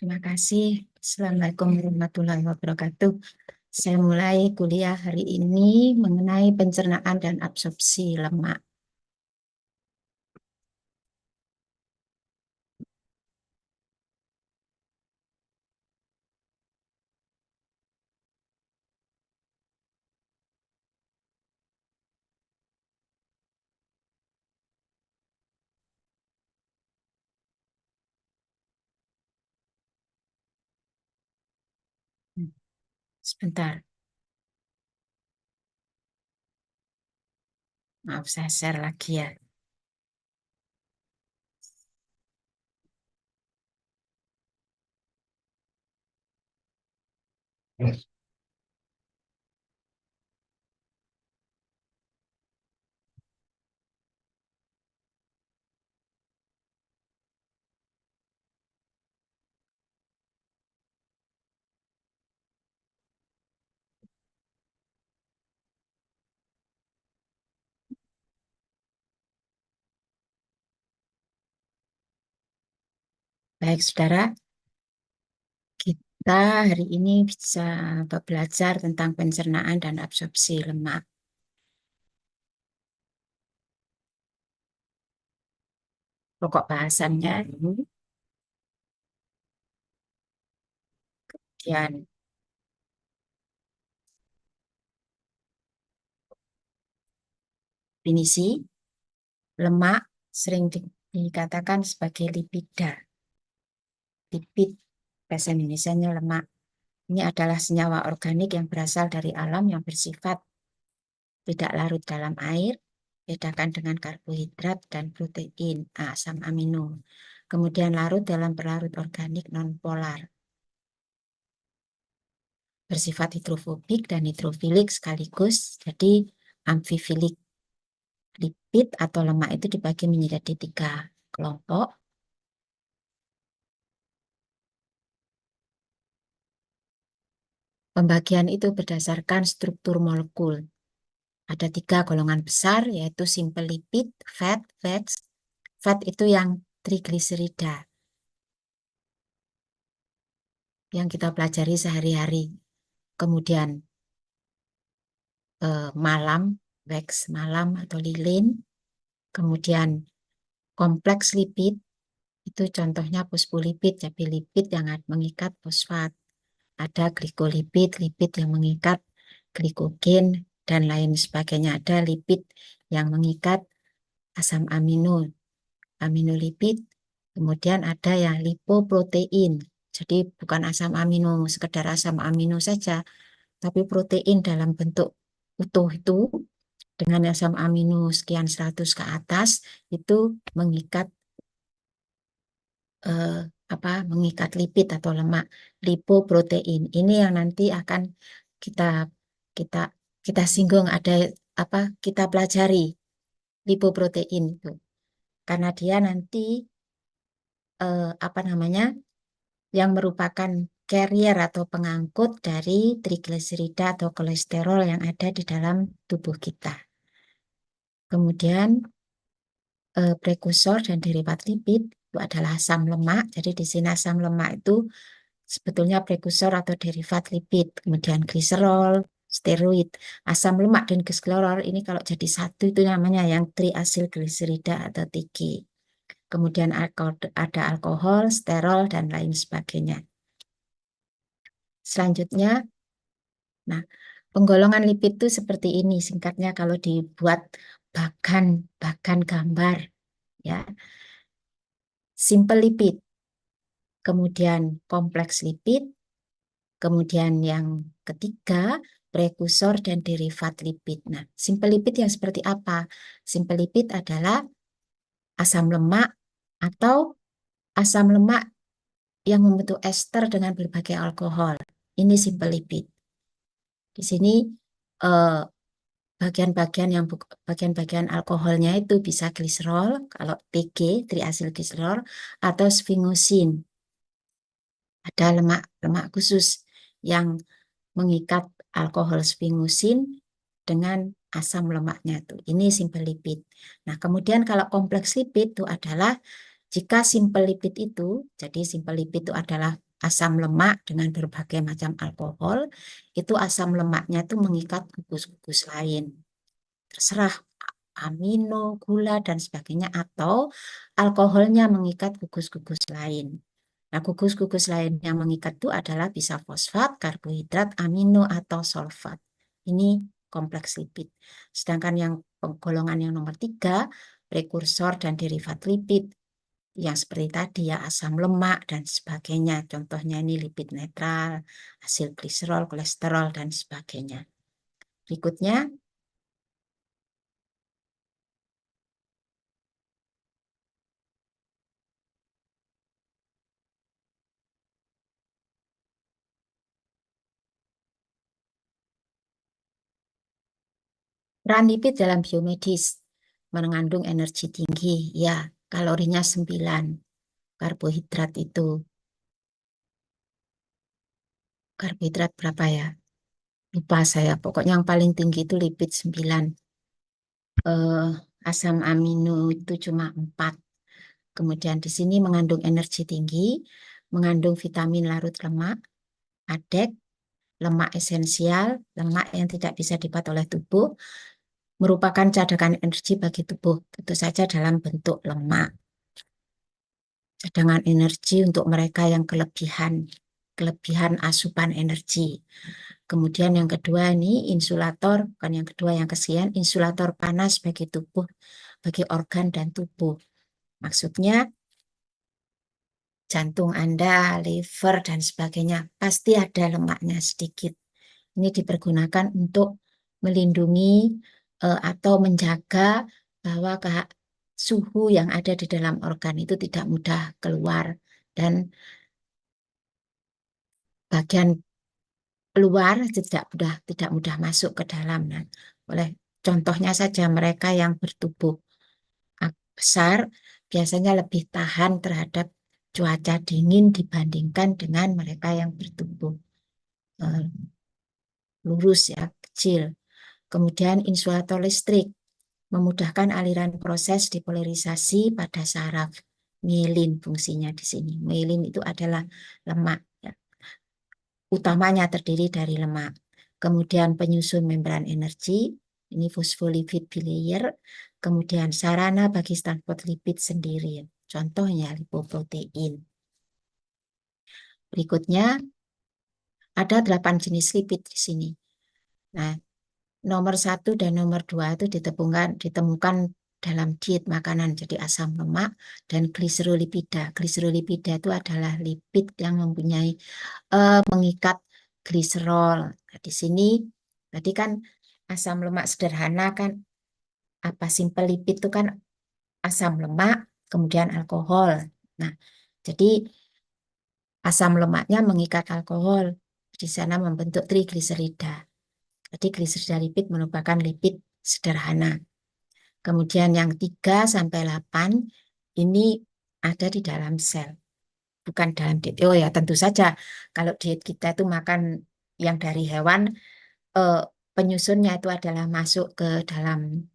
Terima kasih. Assalamualaikum warahmatullahi wabarakatuh. Saya mulai kuliah hari ini mengenai pencernaan dan absorpsi lemak. Sebentar, maaf saya share lagi ya. Baik, saudara, kita hari ini bisa belajar tentang pencernaan dan absorpsi lemak. Pokok bahasannya ini, kemudian definisi lemak sering dikatakan sebagai lipida. Lipid, bahasa Indonesianya lemak. Ini adalah senyawa organik yang berasal dari alam yang bersifat tidak larut dalam air, bedakan dengan karbohidrat dan protein, asam amino. Kemudian larut dalam pelarut organik nonpolar. Bersifat hidrofobik dan hidrofilik sekaligus, jadi amfifilik. Lipid atau lemak itu dibagi menjadi 3 kelompok. Pembagian itu berdasarkan struktur molekul. Ada 3 golongan besar, yaitu simple lipid, fat, fats. Fat itu yang trigliserida, yang kita pelajari sehari-hari. Kemudian malam, wax malam atau lilin. Kemudian kompleks lipid, itu contohnya fosfolipid, jadi lipid yang mengikat fosfat. Ada glikolipid, lipid yang mengikat glikogen, dan lain sebagainya. Ada lipid yang mengikat asam amino, aminolipid. Kemudian ada yang lipoprotein. Jadi bukan asam amino, sekedar asam amino saja, tapi protein dalam bentuk utuh itu dengan asam amino sekian 100 ke atas itu mengikat mengikat lipid atau lemak, lipoprotein. Ini yang nanti akan kita kita kita singgung, ada kita pelajari lipoprotein itu. Karena dia nanti yang merupakan carrier atau pengangkut dari trigliserida atau kolesterol yang ada di dalam tubuh kita. Kemudian prekursor dan derivat lipid itu adalah asam lemak. Jadi di sini asam lemak itu sebetulnya prekursor atau derivat lipid. Kemudian gliserol, steroid, asam lemak dan gliserol ini kalau jadi satu itu namanya yang triasilgliserida atau TG. Kemudian ada alkohol, sterol, dan lain sebagainya. Selanjutnya, nah, penggolongan lipid itu seperti ini singkatnya kalau dibuat bagan gambar, ya. Simple lipid, kemudian kompleks lipid, kemudian yang ketiga prekursor dan derivat lipid. Nah, simple lipid yang seperti apa? Simple lipid adalah asam lemak atau asam lemak yang membentuk ester dengan berbagai alkohol. Ini simple lipid. Di sini bagian-bagian alkoholnya itu bisa gliserol, kalau TG, triasilgliserol, atau sfingosin. Ada lemak khusus yang mengikat alkohol sfingosin dengan asam lemaknya itu. Ini simple lipid. Nah, kemudian kalau kompleks lipid itu adalah jika simple lipid itu, jadi simple lipid itu adalah asam lemak dengan berbagai macam alkohol, itu asam lemaknya itu mengikat gugus-gugus lain. Terserah amino, gula, dan sebagainya, atau alkoholnya mengikat gugus-gugus lain. Nah, gugus-gugus lain yang mengikat itu adalah bisa fosfat, karbohidrat, amino, atau sulfat. Ini kompleks lipid. Sedangkan yang golongan yang nomor 3, prekursor dan derivat lipid, yang seperti tadi ya, asam lemak dan sebagainya. Contohnya ini lipid netral, hasil gliserol, kolesterol, dan sebagainya. Berikutnya, peran lipid dalam biomedis mengandung energi tinggi. Ya, kalorinya 9. Karbohidrat itu. Karbohidrat berapa ya? Lupa saya. Pokoknya yang paling tinggi itu lipid 9. Asam amino itu cuma 4. Kemudian di sini mengandung energi tinggi, mengandung vitamin larut lemak, adek, lemak esensial, lemak yang tidak bisa didapat oleh tubuh, merupakan cadangan energi bagi tubuh, tentu saja dalam bentuk lemak. Cadangan energi untuk mereka yang kelebihan asupan energi. Kemudian yang kedua ini insulator, bukan yang kedua, yang kesekian, insulator panas bagi tubuh, bagi organ dan tubuh. Maksudnya jantung Anda, liver, dan sebagainya, pasti ada lemaknya sedikit. Ini dipergunakan untuk melindungi atau menjaga bahwa suhu yang ada di dalam organ itu tidak mudah keluar dan bagian luar tidak mudah masuk ke dalam. Nah, oleh contohnya saja mereka yang bertubuh besar biasanya lebih tahan terhadap cuaca dingin dibandingkan dengan mereka yang bertubuh lurus ya, kecil. Kemudian insulator listrik memudahkan aliran proses depolarisasi pada saraf. Mielin fungsinya di sini. Mielin itu adalah lemak, ya. Utamanya terdiri dari lemak. Kemudian penyusun membran energi, ini fosfolipid bilayer. Kemudian sarana bagi transport lipid sendiri, contohnya lipoprotein. Berikutnya ada 8 jenis lipid di sini. Nah, nomor 1 dan nomor 2 itu ditemukan dalam diet makanan, jadi asam lemak dan gliserolipida. Gliserolipida itu adalah lipid yang mempunyai mengikat gliserol. Nah, di sini tadi kan asam lemak sederhana kan, apa simpel lipid itu kan asam lemak kemudian alkohol. Nah, jadi asam lemaknya mengikat alkohol, di sana membentuk trigliserida. Jadi gliserida lipid merupakan lipid sederhana. Kemudian yang 3 sampai 8 ini ada di dalam sel, bukan dalam diet. Oh ya, tentu saja kalau diet kita itu makan yang dari hewan, penyusunnya itu adalah masuk ke dalam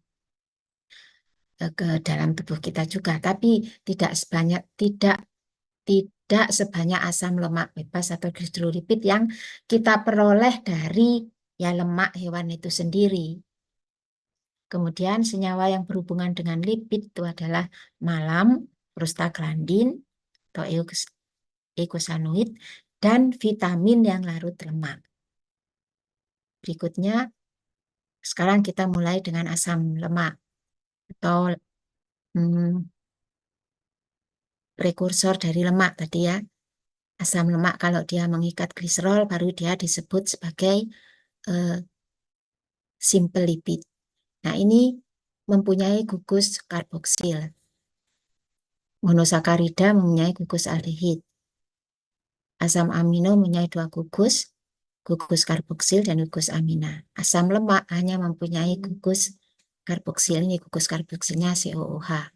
tubuh kita juga, tapi tidak sebanyak asam lemak bebas atau gliserolipid yang kita peroleh dari ya lemak hewan itu sendiri. Kemudian senyawa yang berhubungan dengan lipid itu adalah malam, prostaglandin atau eukosanoid, dan vitamin yang larut lemak. Berikutnya, sekarang kita mulai dengan asam lemak atau prekursor dari lemak tadi ya. Asam lemak kalau dia mengikat gliserol baru dia disebut sebagai simple lipid. Nah, ini mempunyai gugus karboksil. Monosakarida mempunyai gugus aldehid. Asam amino mempunyai 2 gugus, gugus karboksil dan gugus amina. Asam lemak hanya mempunyai gugus karboksil, ini gugus karboksilnya COOH.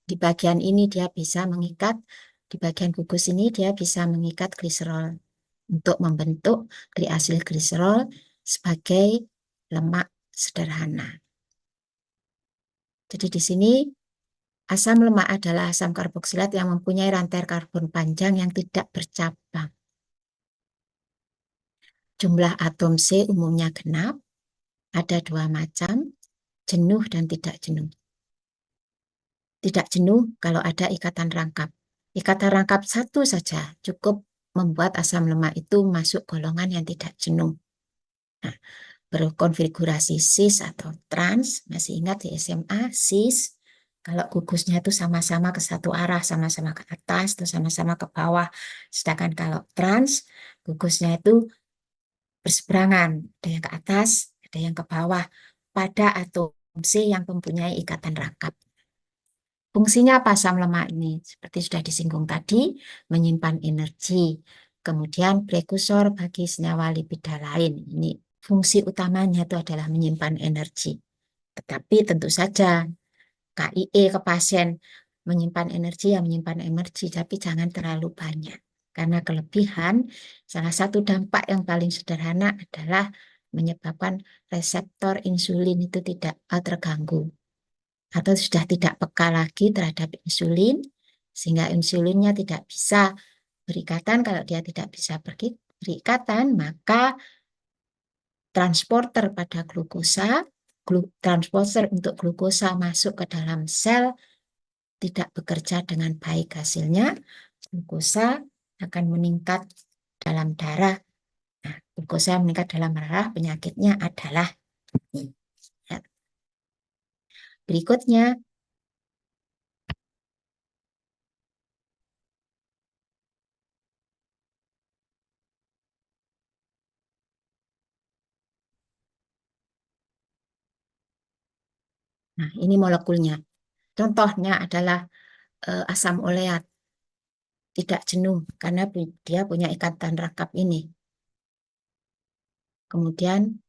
Di bagian ini dia bisa mengikat, di bagian gugus ini dia bisa mengikat gliserol untuk membentuk triasil gliserol sebagai lemak sederhana. Jadi di sini Asam lemak adalah asam karboksilat yang mempunyai rantai karbon panjang yang tidak bercabang. Jumlah atom C umumnya genap, ada dua macam, jenuh dan tidak jenuh. Tidak jenuh kalau ada ikatan rangkap. Ikatan rangkap satu saja cukup membuat asam lemak itu masuk golongan yang tidak jenuh. Nah, berkonfigurasi cis atau trans, masih ingat di SMA, cis, kalau gugusnya itu sama-sama ke satu arah, sama-sama ke atas, atau sama-sama ke bawah. Sedangkan kalau trans, gugusnya itu berseberangan, ada yang ke atas, ada yang ke bawah, pada atom C yang mempunyai ikatan rangkap. Fungsinya apa asam lemak ini? Seperti sudah disinggung tadi, menyimpan energi. Kemudian prekursor bagi senyawa lipida lain. Ini fungsi utamanya itu adalah menyimpan energi. Tetapi tentu saja KIE ke pasien menyimpan energi ya menyimpan energi, tapi jangan terlalu banyak. Karena kelebihan, salah satu dampak yang paling sederhana adalah menyebabkan reseptor insulin itu tidak terganggu atau sudah tidak peka lagi terhadap insulin, sehingga insulinnya tidak bisa berikatan. Kalau dia tidak bisa berikatan, maka transporter pada glukosa, transporter untuk glukosa masuk ke dalam sel tidak bekerja dengan baik. Hasilnya, glukosa akan meningkat dalam darah. Nah, glukosa meningkat dalam darah, penyakitnya adalah ini. Ya. Berikutnya, nah ini molekulnya. Contohnya adalah asam oleat, tidak jenuh karena dia punya ikatan rangkap ini. Kemudian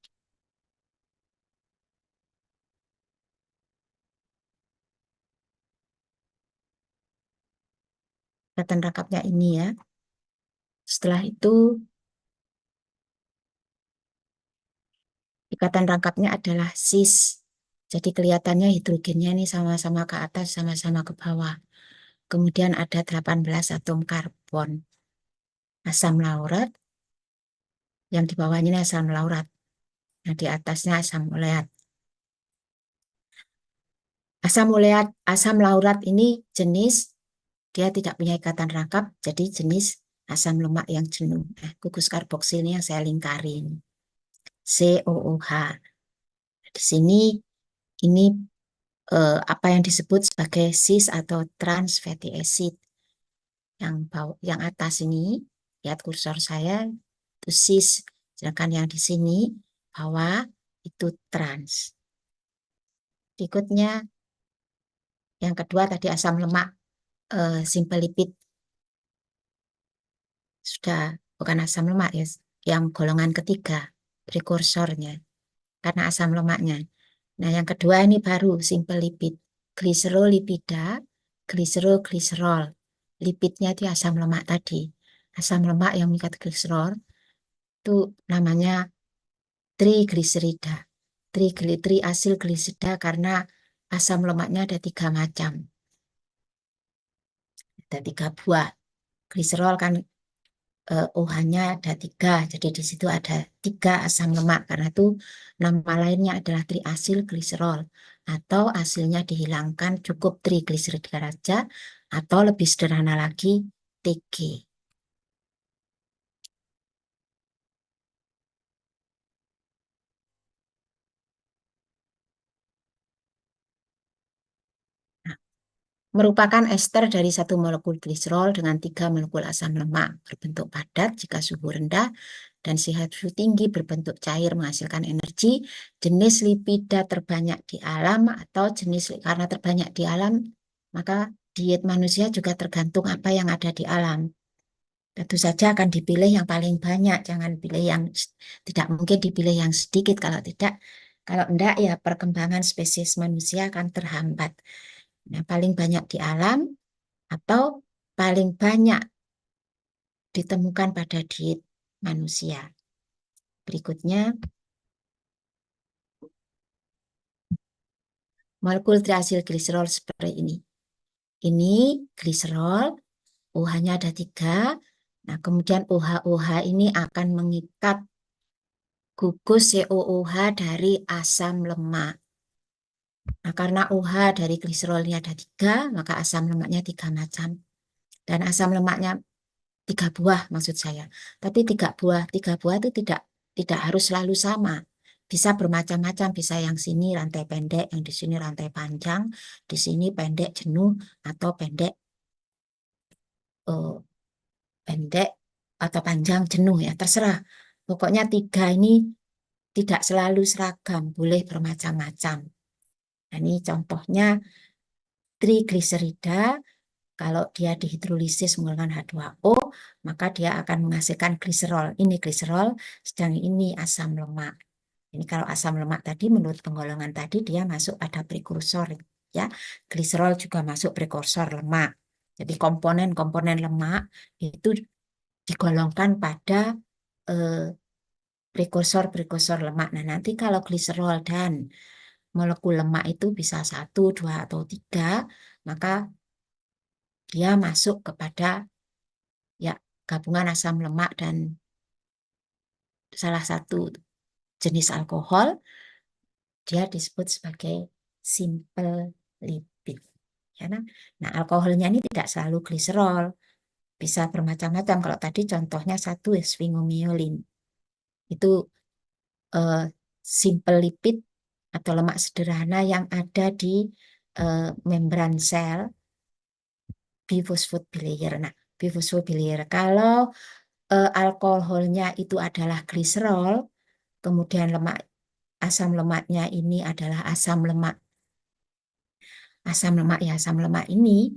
ikatan rangkapnya ini ya. Setelah itu ikatan rangkapnya adalah cis. Jadi kelihatannya hidrogennya ini sama-sama ke atas, sama-sama ke bawah. Kemudian ada 18 atom karbon. Asam laurat, yang di bawahnya ini asam laurat. Nah, di atasnya asam oleat. Asam laurat ini jenis, dia tidak punya ikatan rangkap, jadi jenis asam lemak yang jenuh. Nah, gugus karboksil ini yang saya lingkarin. COOH. Di sini ini apa yang disebut sebagai cis atau trans fatty acid. Yang atas ini, lihat kursor saya, itu cis. Sedangkan yang di sini, bawah, itu trans. Berikutnya, yang kedua tadi asam lemak, simple lipid. Sudah, bukan asam lemak ya, yang golongan ketiga, prekursornya, karena asam lemaknya. Nah, yang kedua ini baru simple lipid, gliserolipida, gliserol. Lipidnya itu asam lemak tadi. Asam lemak yang mengikat gliserol itu namanya trigliserida. Triasil gliserida karena asam lemaknya ada 3 macam. Ada 3 buah. Gliserol kan OH-nya ada 3, jadi di situ ada 3 asam lemak. Karena itu nama lainnya adalah triasil gliserol. Atau hasilnya dihilangkan cukup trigliserida saja, atau lebih sederhana lagi TG. Nah, merupakan ester dari satu molekul gliserol dengan 3 molekul asam lemak berbentuk padat jika suhu rendah dan suhu tinggi berbentuk cair menghasilkan energi. Jenis lipida terbanyak di alam atau jenis karena terbanyak di alam, maka diet manusia juga tergantung apa yang ada di alam. Tentu saja akan dipilih yang paling banyak, jangan pilih yang tidak mungkin dipilih yang sedikit. Kalau enggak ya perkembangan spesies manusia akan terhambat. Nah, paling banyak di alam atau paling banyak ditemukan pada diet manusia. Berikutnya, molekul triasil gliserol seperti ini. ini gliserol, OH-nya ada 3. Nah, kemudian OH-OH ini akan mengikat gugus COOH dari asam lemak. Nah, karena OH dari gliserol ini ada 3, maka asam lemaknya 3 macam. Dan asam lemaknya 3 buah maksud saya. Tapi 3 buah itu tidak harus selalu sama. Bisa bermacam-macam, bisa yang sini rantai pendek, yang di sini rantai panjang, di sini pendek jenuh atau eh, pendek atau panjang jenuh ya, terserah. Pokoknya 3 ini tidak selalu seragam, boleh bermacam-macam. Nah, ini contohnya trigliserida. Kalau dia dihidrolisis menggunakan H2O, maka dia akan menghasilkan gliserol. Ini gliserol, sedang ini asam lemak. Ini kalau asam lemak tadi menurut penggolongan tadi dia masuk pada prekursor ya. Gliserol juga masuk prekursor lemak. Jadi komponen-komponen lemak itu digolongkan pada prekursor-prekursor lemak. Nah, nanti kalau gliserol dan molekul lemak itu bisa 1, 2, atau 3, maka dia masuk kepada ya gabungan asam lemak dan salah satu jenis alkohol, dia disebut sebagai simple lipid. Ya, nah, alkoholnya ini tidak selalu gliserol, bisa bermacam-macam. Kalau tadi contohnya 1 sphingomyelin, itu eh, simple lipid atau lemak sederhana yang ada di membran sel bifosfodilayer. Nah, bifosfodilayer. Kalau alkoholnya itu adalah gliserol, kemudian asam lemaknya ini adalah asam lemak ini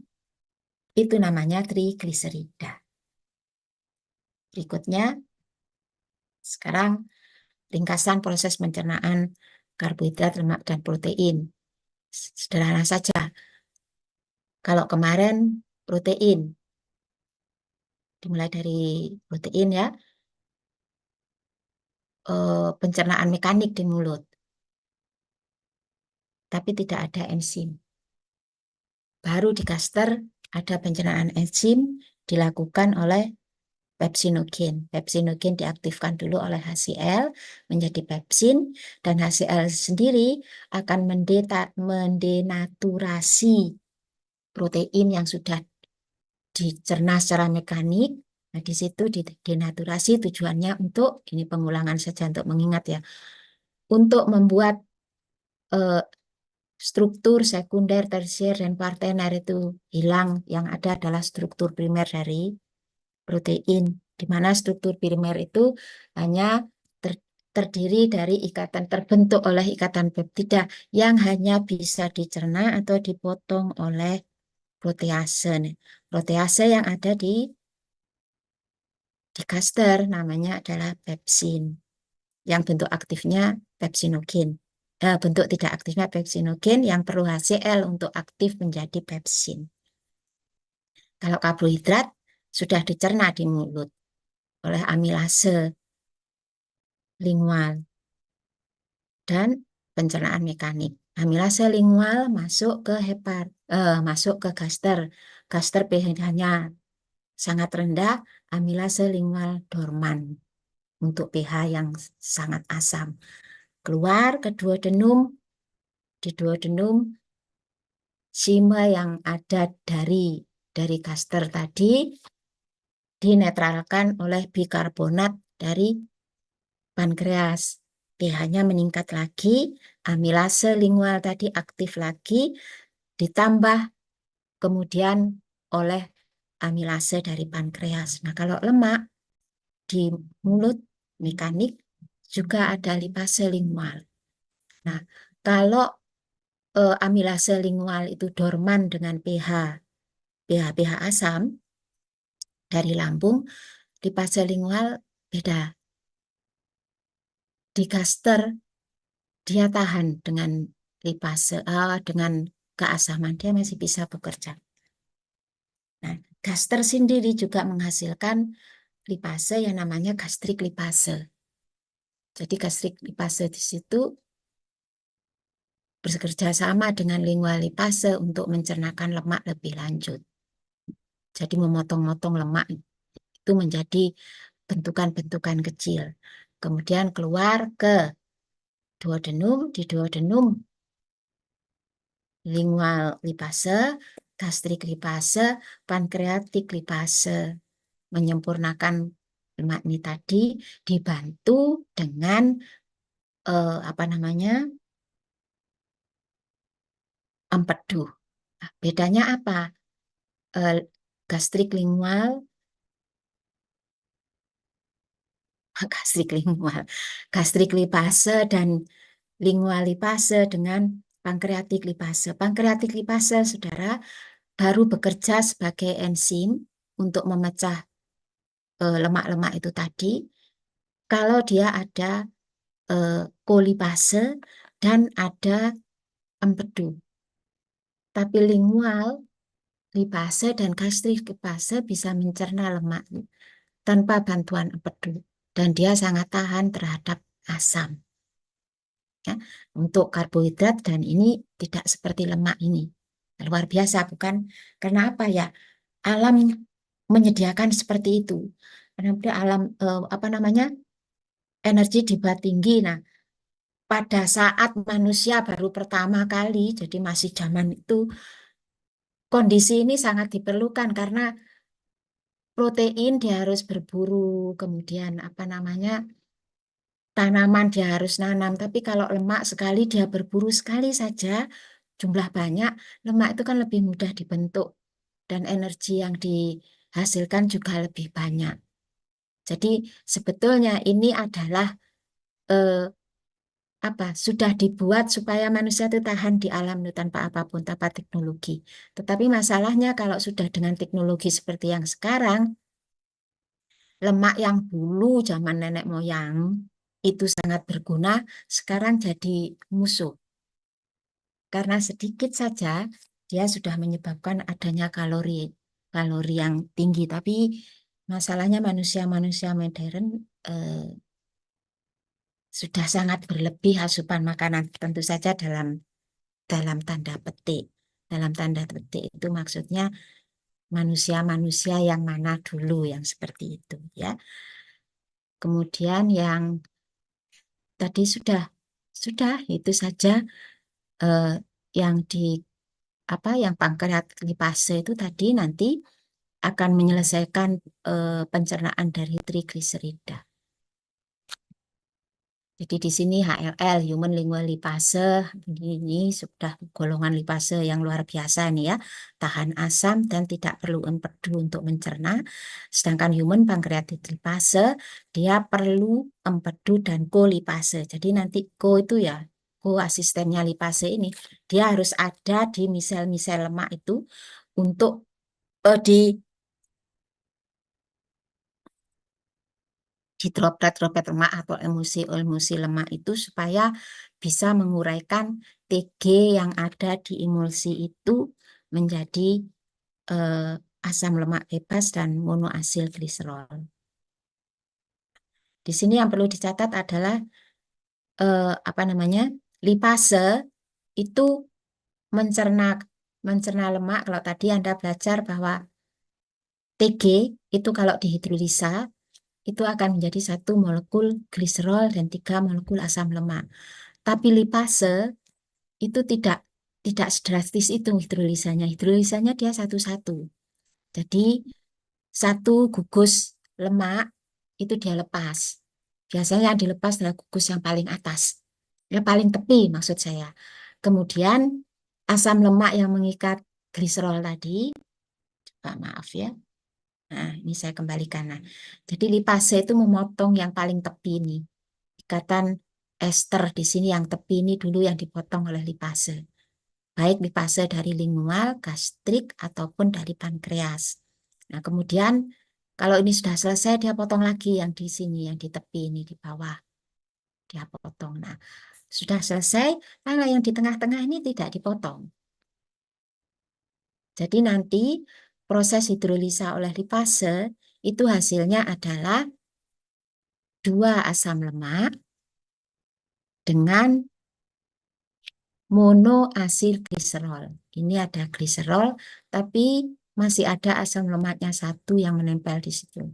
itu namanya trigliserida. Berikutnya sekarang ringkasan proses pencernaan karbohidrat, lemak, dan protein. Sederhana saja. Kalau kemarin protein, dimulai dari protein ya, pencernaan mekanik di mulut, tapi tidak ada enzim. Baru di gaster ada pencernaan enzim dilakukan oleh pepsinogen. Pepsinogen diaktifkan dulu oleh HCl menjadi pepsin, dan HCl sendiri akan mendenaturasi protein yang sudah dicerna secara mekanik. Nah, di situ denaturasi tujuannya untuk, ini pengulangan saja untuk mengingat ya, untuk membuat eh, struktur sekunder, tersier, dan kuartener itu hilang. Yang ada adalah struktur primer dari protein, di mana struktur primer itu hanya terdiri dari ikatan, terbentuk oleh ikatan peptida yang hanya bisa dicerna atau dipotong oleh protease. Protease yang ada di gaster namanya adalah pepsin, yang bentuk aktifnya pepsinogen. Bentuk tidak aktifnya pepsinogen yang perlu HCl untuk aktif menjadi pepsin. Kalau karbohidrat sudah dicerna di mulut oleh amilase lingual dan pencernaan mekanik. Amilase lingual masuk ke masuk ke gaster. Gaster pH-nya sangat rendah, amilase lingual dorman untuk pH yang sangat asam. Keluar ke duodenum, di duodenum sime yang ada dari gaster tadi dinetralkan oleh bikarbonat dari pankreas. pH-nya meningkat lagi, amilase lingual tadi aktif lagi, ditambah kemudian oleh amilase dari pankreas. Nah, kalau lemak di mulut mekanik juga ada lipase lingual. Nah, kalau amilase lingual itu dorman dengan pH asam dari lambung, lipase lingual beda. Di gaster dia tahan dengan lipase dengan keasaman, dia masih bisa bekerja. Nah, gaster sendiri juga menghasilkan lipase yang namanya gastrik lipase. Jadi gastrik lipase di situ bekerja sama dengan lingual lipase untuk mencernakan lemak lebih lanjut. Jadi memotong-motong lemak itu menjadi bentukan-bentukan kecil. Kemudian keluar ke duodenum, di duodenum lingual lipase, gastrik lipase, pankreatik lipase. Menyempurnakan lemak ini tadi dibantu dengan apa namanya, empedu. Nah, bedanya apa? Eh, gastrik lingual, gastrik lingual, gastrik lipase dan lingual lipase dengan pankreatik lipase. Pankreatik lipase, saudara, baru bekerja sebagai enzim untuk memecah lemak-lemak itu tadi. Kalau dia ada kolipase dan ada empedu. Tapi lingual lipase dan gastrik lipase bisa mencerna lemak tanpa bantuan empedu. Dan dia sangat tahan terhadap asam. Ya, untuk karbohidrat dan ini tidak seperti lemak ini. Luar biasa, bukan? Karena apa ya? Alam menyediakan seperti itu. Karena alam apa namanya? Energi dibuat tinggi. Nah, pada saat manusia baru pertama kali, jadi masih zaman itu, kondisi ini sangat diperlukan karena protein dia harus berburu, kemudian apa namanya, tanaman dia harus nanam. Tapi kalau lemak sekali dia berburu sekali saja, jumlah banyak, lemak itu kan lebih mudah dibentuk dan energi yang dihasilkan juga lebih banyak. Jadi sebetulnya ini adalah eh, apa sudah dibuat supaya manusia itu tahan di alam itu tanpa apapun, tanpa teknologi. Tetapi masalahnya kalau sudah dengan teknologi seperti yang sekarang, lemak yang dulu zaman nenek moyang itu sangat berguna, sekarang jadi musuh. Karena sedikit saja dia sudah menyebabkan adanya kalori yang tinggi. Tapi masalahnya manusia-manusia modern sudah sangat berlebih asupan makanan, tentu saja dalam tanda petik. Dalam tanda petik itu maksudnya manusia-manusia yang mana dulu yang seperti itu ya. Kemudian yang tadi sudah itu saja eh, yang di apa yang pankreas lipase itu tadi nanti akan menyelesaikan pencernaan dari trigliserida. Jadi di sini HLL, human lingual lipase, ini sudah golongan lipase yang luar biasa nih ya, tahan asam dan tidak perlu empedu untuk mencerna. Sedangkan human pankreatik lipase, dia perlu empedu dan kolipase. Jadi nanti itu ya, asistennya lipase ini, dia harus ada di misel-misel lemak itu untuk di droplet-droplet lemak atau emulsi-emulsi lemak itu supaya bisa menguraikan TG yang ada di emulsi itu menjadi asam lemak bebas dan monoasil gliserol. Di sini yang perlu dicatat adalah apa namanya, lipase itu mencerna mencerna lemak. Kalau tadi Anda belajar bahwa TG itu kalau dihidrolisa itu akan menjadi 1 molekul gliserol dan 3 molekul asam lemak. Tapi lipase itu tidak sedrastis itu hidrolisanya. Hidrolisanya dia satu-satu. Jadi 1 gugus lemak itu dia lepas. Biasanya yang dilepas adalah gugus yang paling atas. Ya paling tepi maksud saya. Kemudian asam lemak yang mengikat gliserol tadi, maaf ya. Nah, ini saya kembalikan. Nah, jadi lipase itu memotong yang paling tepi ini. Ikatan ester di sini yang tepi ini dulu yang dipotong oleh lipase. Baik lipase dari lingual, gastrik, ataupun dari pankreas. Nah, kemudian kalau ini sudah selesai, dia potong lagi yang di sini, yang di tepi ini, di bawah. Dia potong. Nah, sudah selesai, kalau yang di tengah-tengah ini tidak dipotong. Jadi nanti proses hidrolisa oleh lipase itu hasilnya adalah 2 asam lemak dengan monoasil gliserol. Ini ada gliserol, tapi masih ada asam lemaknya satu yang menempel di situ.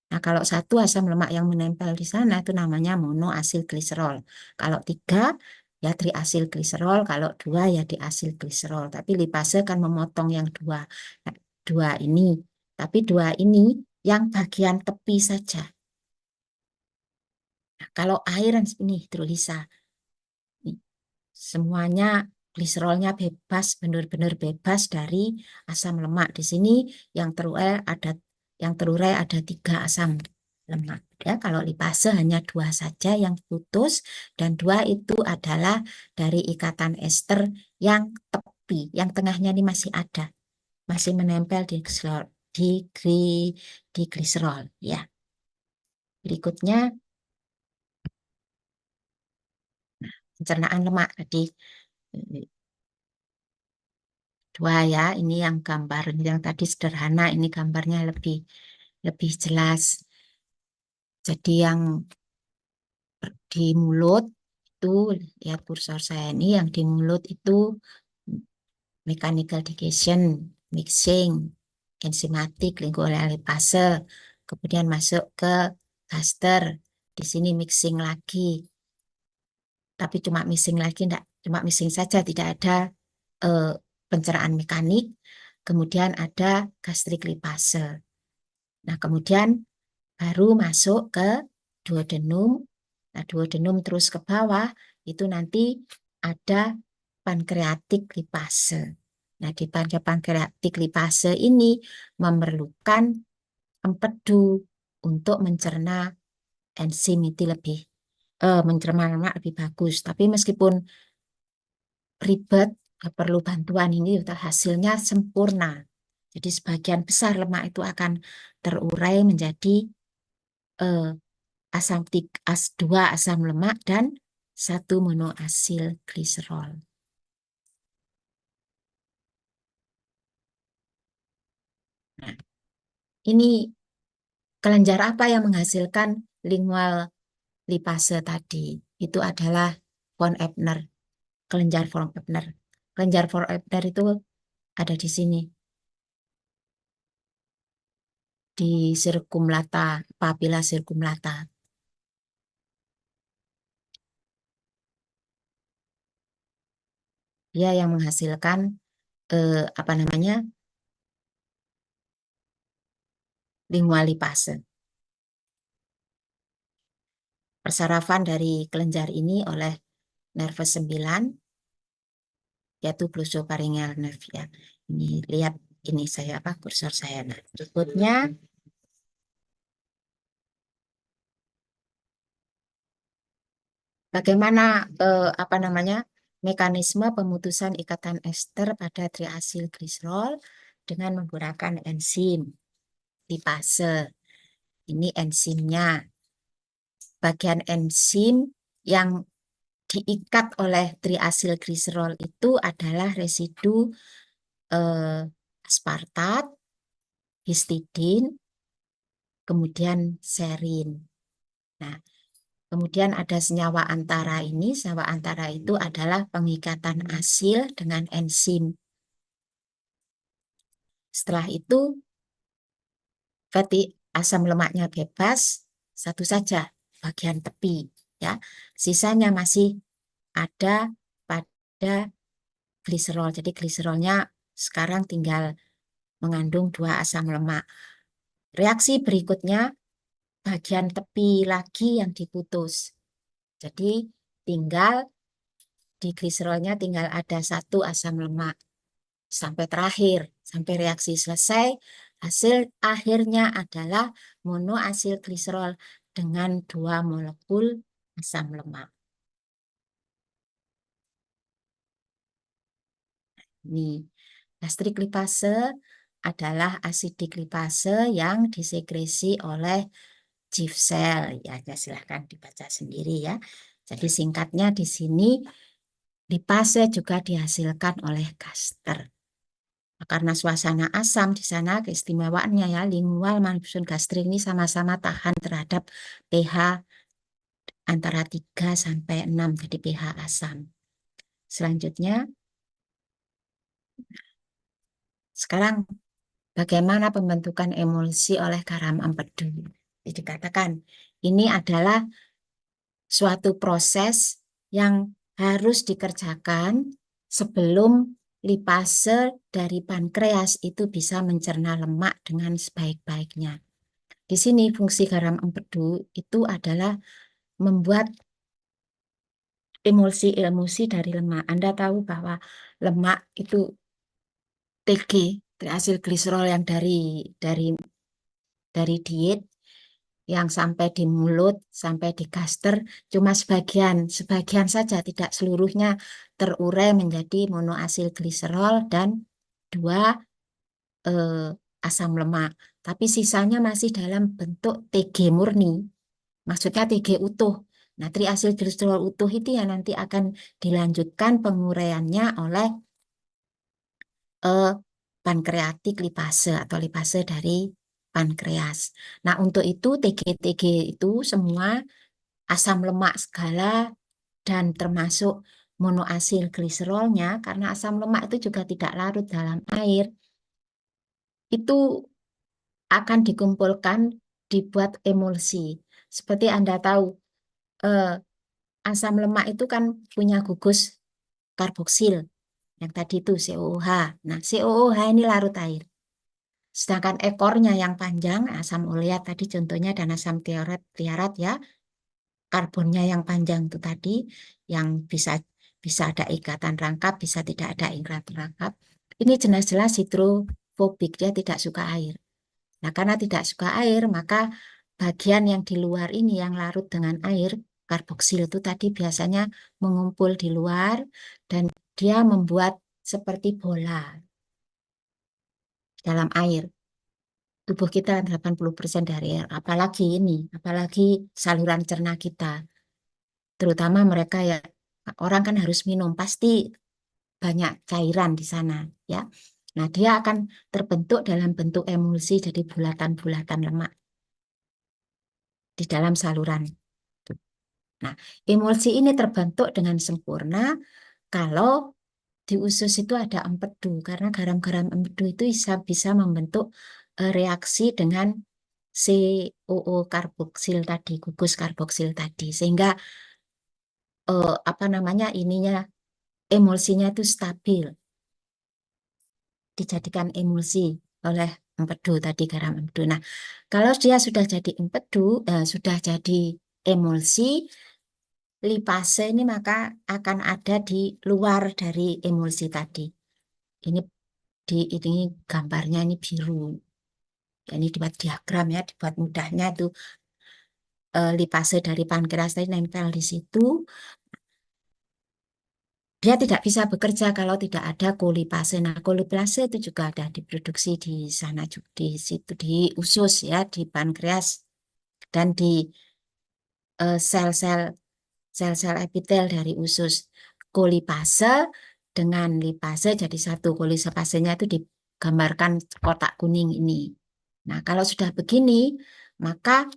Nah, kalau satu asam lemak yang menempel di sana itu namanya monoasil gliserol. Kalau tiga ya triasil gliserol, kalau dua ya diasil gliserol. Tapi lipase kan memotong yang dua. Nah, dua ini, tapi dua ini yang bagian tepi saja. Nah, kalau air ini hidrolisa, semuanya gliserolnya bebas, benar-benar bebas dari asam lemak. Di sini yang terurai ada 3 asam lemak. Ya, kalau lipase hanya 2 saja yang putus, dan 2 itu adalah dari ikatan ester yang tepi, yang tengahnya ini masih ada, masih menempel di gliserol, di gliserol. Ya, berikutnya pencernaan lemak tadi. 2 ya, ini yang gambar yang tadi sederhana, ini gambarnya lebih lebih jelas. Jadi yang di mulut itu, lihat kursor saya ini, yang di mulut itu mechanical digestion, mixing, enzimatik, lipase, kemudian masuk ke gaster, di sini mixing lagi, tapi cuma mixing lagi, enggak, cuma mixing saja, tidak ada pencernaan mekanik. Kemudian ada gastrik lipase. Nah, kemudian baru masuk ke duodenum. Nah, duodenum terus ke bawah, itu nanti ada pankreatik lipase. Nah, di pankreatik lipase ini memerlukan empedu untuk mencerna enzim itu mencerna lemak lebih bagus. Tapi meskipun ribet, perlu bantuan ini, hasilnya sempurna. Jadi sebagian besar lemak itu akan terurai menjadi dua asam lemak dan 1 monoasil gliserol. Nah, ini kelenjar apa yang menghasilkan lingual lipase tadi? Itu adalah von Ebner, kelenjar von Ebner. Kelenjar von Ebner itu ada di sini, di circumlata, papilla circumlata. Dia yang menghasilkan apa namanya, lingual lipase. Persarafan dari kelenjar ini oleh nervus 9, yaitu glossopharyngeal nerve ya. Ini lihat, ini saya kursor saya. Nah, berikutnya bagaimana apa namanya, mekanisme pemutusan ikatan ester pada triasil gliserol dengan menggunakan enzim lipase. Ini enzimnya. Bagian enzim yang diikat oleh triasil gliserol itu adalah residu aspartat, histidin, kemudian serin. Nah, kemudian ada senyawa antara ini. Senyawa antara itu adalah pengikatan asil dengan enzim. Setelah itu, fatty asam lemaknya bebas, satu saja, bagian tepi. Ya, sisanya masih ada pada gliserol. Jadi gliserolnya sekarang tinggal mengandung 2 asam lemak. Reaksi berikutnya, bagian tepi lagi yang diputus. Jadi tinggal di gliserolnya tinggal ada 1 asam lemak. Sampai terakhir, sampai reaksi selesai, hasil akhirnya adalah monoasil gliserol dengan 2 molekul asam lemak. Ini gastrik lipase adalah asidik lipase yang disekresi oleh chief cell. Ya, silahkan dibaca sendiri ya. Jadi singkatnya di sini, lipase juga dihasilkan oleh gaster. Karena suasana asam di sana, keistimewaannya ya, lingual maupun gastrik ini sama-sama tahan terhadap pH antara 3 sampai 6, jadi pH asam. Selanjutnya, sekarang bagaimana pembentukan emulsi oleh garam empedu? Dikatakan ini adalah suatu proses yang harus dikerjakan sebelum lipase dari pankreas itu bisa mencerna lemak dengan sebaik-baiknya. Di sini fungsi garam empedu itu adalah membuat emulsi dari lemak. Anda tahu bahwa lemak itu TG, triasil gliserol yang dari diet yang sampai di mulut, sampai di gaster, cuma sebagian saja, tidak seluruhnya terurai menjadi monoasil gliserol dan 2 asam lemak. Tapi sisanya masih dalam bentuk TG murni, maksudnya TG utuh. Nah, triasil gliserol utuh itu yang nanti akan dilanjutkan penguraiannya oleh pankreatik lipase atau lipase dari pankreas. Nah, untuk itu TG-TG itu semua asam lemak segala dan termasuk monoasil gliserolnya, karena asam lemak itu juga tidak larut dalam air, itu akan dikumpulkan dibuat emulsi. Seperti Anda tahu, eh, asam lemak itu kan punya gugus karboksil, yang tadi itu COOH. Nah, COOH ini larut air. Sedangkan ekornya yang panjang, asam oleat tadi contohnya, dan asam tiarat ya, karbonnya yang panjang itu tadi, yang bisa bisa ada ikatan rangkap, bisa tidak ada ikatan rangkap. Ini jelas-jelas hidrofobik, dia tidak suka air. Nah, karena tidak suka air, maka bagian yang di luar ini yang larut dengan air, karboksil itu tadi biasanya mengumpul di luar dan dia membuat seperti bola dalam air. Tubuh kita 80% dari air, apalagi saluran cerna kita, terutama mereka ya, orang kan harus minum, pasti banyak cairan di sana, ya. Nah, dia akan terbentuk dalam bentuk emulsi jadi bulatan-bulatan lemak di dalam saluran. Nah, emulsi ini terbentuk dengan sempurna kalau di usus itu ada empedu, karena garam-garam empedu itu bisa membentuk reaksi dengan COO karboksil tadi, gugus karboksil tadi, sehingga apa namanya ininya emulsinya itu stabil, dijadikan emulsi oleh empedu tadi, garam empedu. Nah, kalau dia sudah jadi empedu, sudah jadi emulsi, lipase ini maka akan ada di luar dari emulsi tadi. Ini ini gambarnya ini biru. Ya, ini dibuat diagram ya, dibuat mudahnya itu lipase dari pankreas tadi nempel di situ. Dia tidak bisa bekerja kalau tidak ada kolipase. Nah, kolipase itu juga ada diproduksi di sana juga, di situ di usus ya, di pankreas dan di sel-sel sel-sel epitel dari usus. Kolipase dengan lipase jadi satu. Kolipasenya itu digambarkan kotak kuning ini. Nah, kalau sudah begini, maka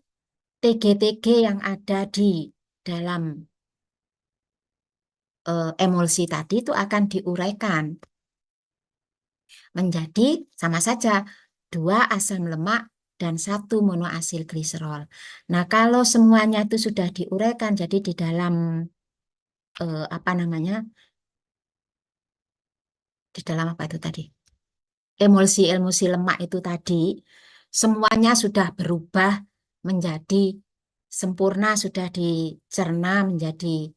TG-TG yang ada di dalam emulsi tadi itu akan diuraikan menjadi sama saja 2 asam lemak dan 1 monoasil gliserol. Nah, kalau semuanya itu sudah diuraikan jadi di dalam apa namanya? Di dalam apa itu tadi? Emulsi lemak itu tadi semuanya sudah berubah menjadi sempurna, sudah dicerna menjadi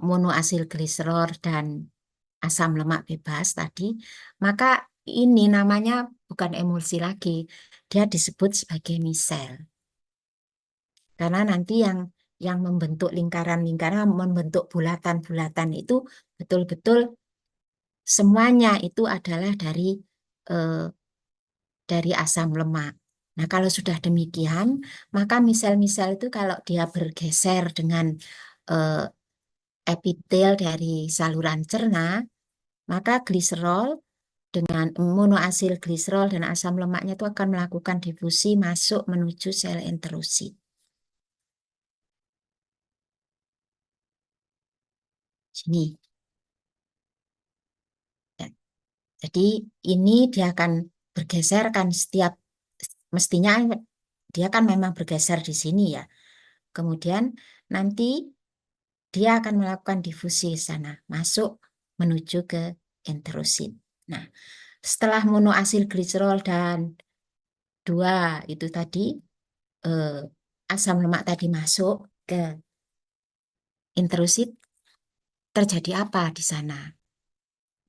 monoasil gliserol dan asam lemak bebas tadi, maka ini namanya bukan emulsi lagi, dia disebut sebagai misel. Karena nanti yang membentuk lingkaran-lingkaran, membentuk bulatan-bulatan itu betul-betul semuanya itu adalah eh, dari asam lemak. Nah, kalau sudah demikian, maka misel-misel itu kalau dia bergeser dengan eh, epitel dari saluran cerna, maka gliserol dengan monoasil gliserol dan asam lemaknya itu akan melakukan difusi masuk menuju sel enterosit. Ini. Ya. Jadi ini dia akan bergeser kan setiap, mestinya dia kan memang bergeser di sini ya. Kemudian nanti dia akan melakukan difusi di sana, masuk menuju ke enterosit. Nah, setelah monoasil gliserol dan dua itu tadi, eh, asam lemak tadi masuk ke enterosit, terjadi apa di sana?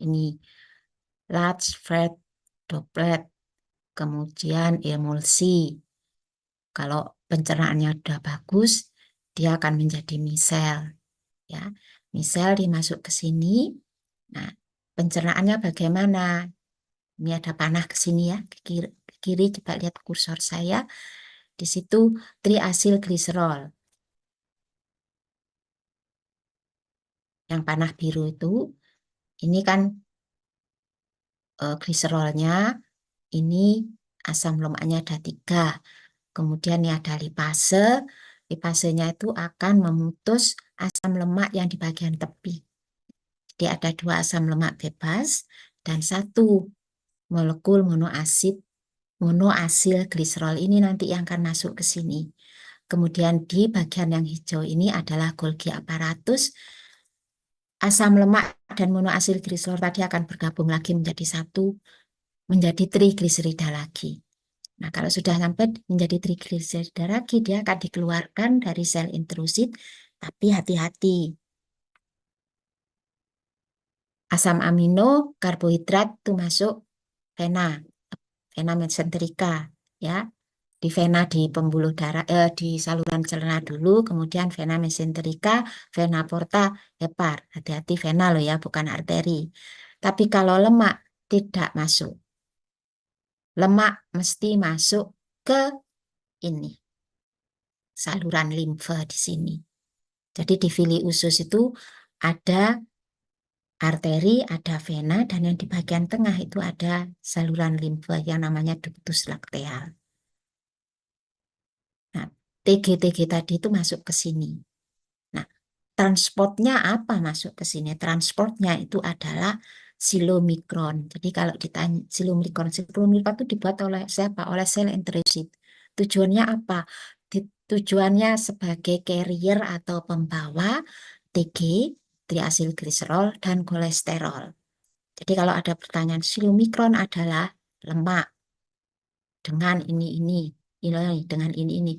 Ini large fat droplet, kemudian emulsi. Kalau pencernaannya sudah bagus, dia akan menjadi misel. Ya, misel dimasuk ke sini. Nah, pencernaannya bagaimana? Ini ada panah ke sini ya, ke kiri coba lihat kursor saya. Di situ triasil gliserol. Yang panah biru itu, ini kan gliserolnya, ini asam lemaknya ada 3. Kemudian ini ada lipase. Lipasenya itu akan memutus asam lemak yang di bagian tepi. Jadi ada 2 asam lemak bebas dan 1 molekul monoasil gliserol ini nanti yang akan masuk ke sini. Kemudian di bagian yang hijau ini adalah Golgi apparatus. Asam lemak dan monoasil gliserol tadi akan bergabung lagi menjadi 1, menjadi trigliserida lagi. Nah, kalau sudah sampai menjadi trigliserida lagi, dia akan dikeluarkan dari sel intrusit, tapi hati-hati. Asam amino, karbohidrat itu masuk vena mesenterika, ya. Di vena di pembuluh darah, di saluran cerna dulu, kemudian vena mesenterika, vena porta, hepar. Hati-hati vena loh ya, bukan arteri. Tapi kalau lemak tidak masuk. Lemak mesti masuk ke ini, saluran limfe di sini. Jadi di vili usus itu ada arteri, ada vena, dan yang di bagian tengah itu ada saluran limfe yang namanya ductus lacteal. Nah, TG-TG tadi itu masuk ke sini. Nah, transportnya apa masuk ke sini? Transportnya itu adalah silomikron. Jadi kalau ditanya silomikron itu dibuat oleh siapa? Oleh sel enterosit. Tujuannya apa? Tujuannya sebagai carrier atau pembawa TG, triasilgliserol, dan kolesterol. Jadi kalau ada pertanyaan, silomikron adalah lemak dengan ini dengan ini.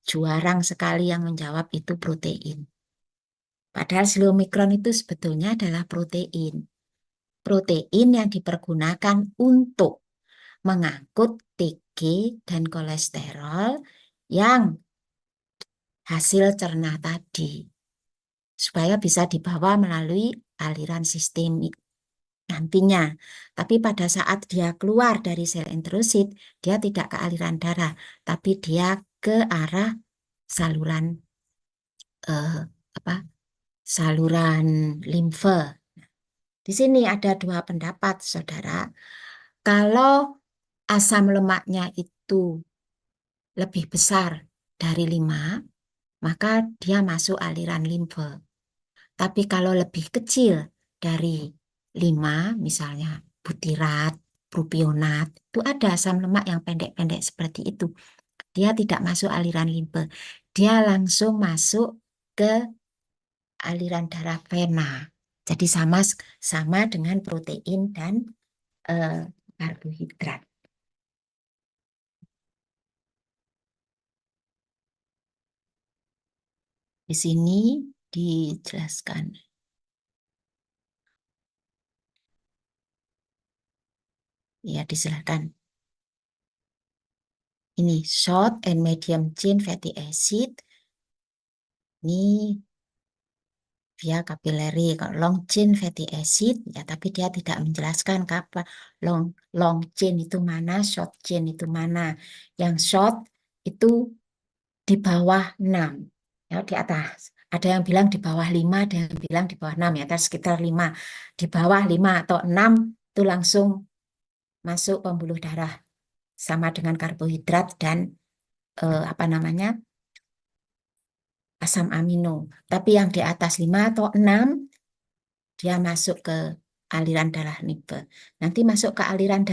Jarang sekali yang menjawab itu protein. Padahal silomikron itu sebetulnya adalah protein. Protein yang dipergunakan untuk mengangkut TG dan kolesterol yang hasil cerna tadi. Supaya bisa dibawa melalui aliran sistemik nantinya. Tapi pada saat dia keluar dari sel enterosit, dia tidak ke aliran darah, tapi dia ke arah saluran eh, apa? Saluran limfe. Di sini ada 2 pendapat, saudara. Kalau asam lemaknya itu lebih besar dari 5, maka dia masuk aliran limfe. Tapi kalau lebih kecil dari 5, misalnya butirat, propionat, itu ada asam lemak yang pendek-pendek seperti itu. Dia tidak masuk aliran limfe. Dia langsung masuk ke aliran darah vena. Jadi sama dengan protein dan karbohidrat. Di sini dijelaskan. Ya, dijelaskan. Ini short and medium chain fatty acid. Ini via kapilari. Kalau long chain fatty acid, ya tapi dia tidak menjelaskan kapan long chain itu mana, short chain itu mana. Yang short itu di bawah 6, ya di atas. Ada yang bilang di bawah 5, ada yang bilang di bawah 6, ya atas sekitar 5. Di bawah 5 atau 6 itu langsung masuk pembuluh darah sama dengan karbohidrat dan apa namanya? Asam amino. Tapi yang di atas 5 atau 6 dia masuk ke aliran darah limfe. Nanti masuk ke aliran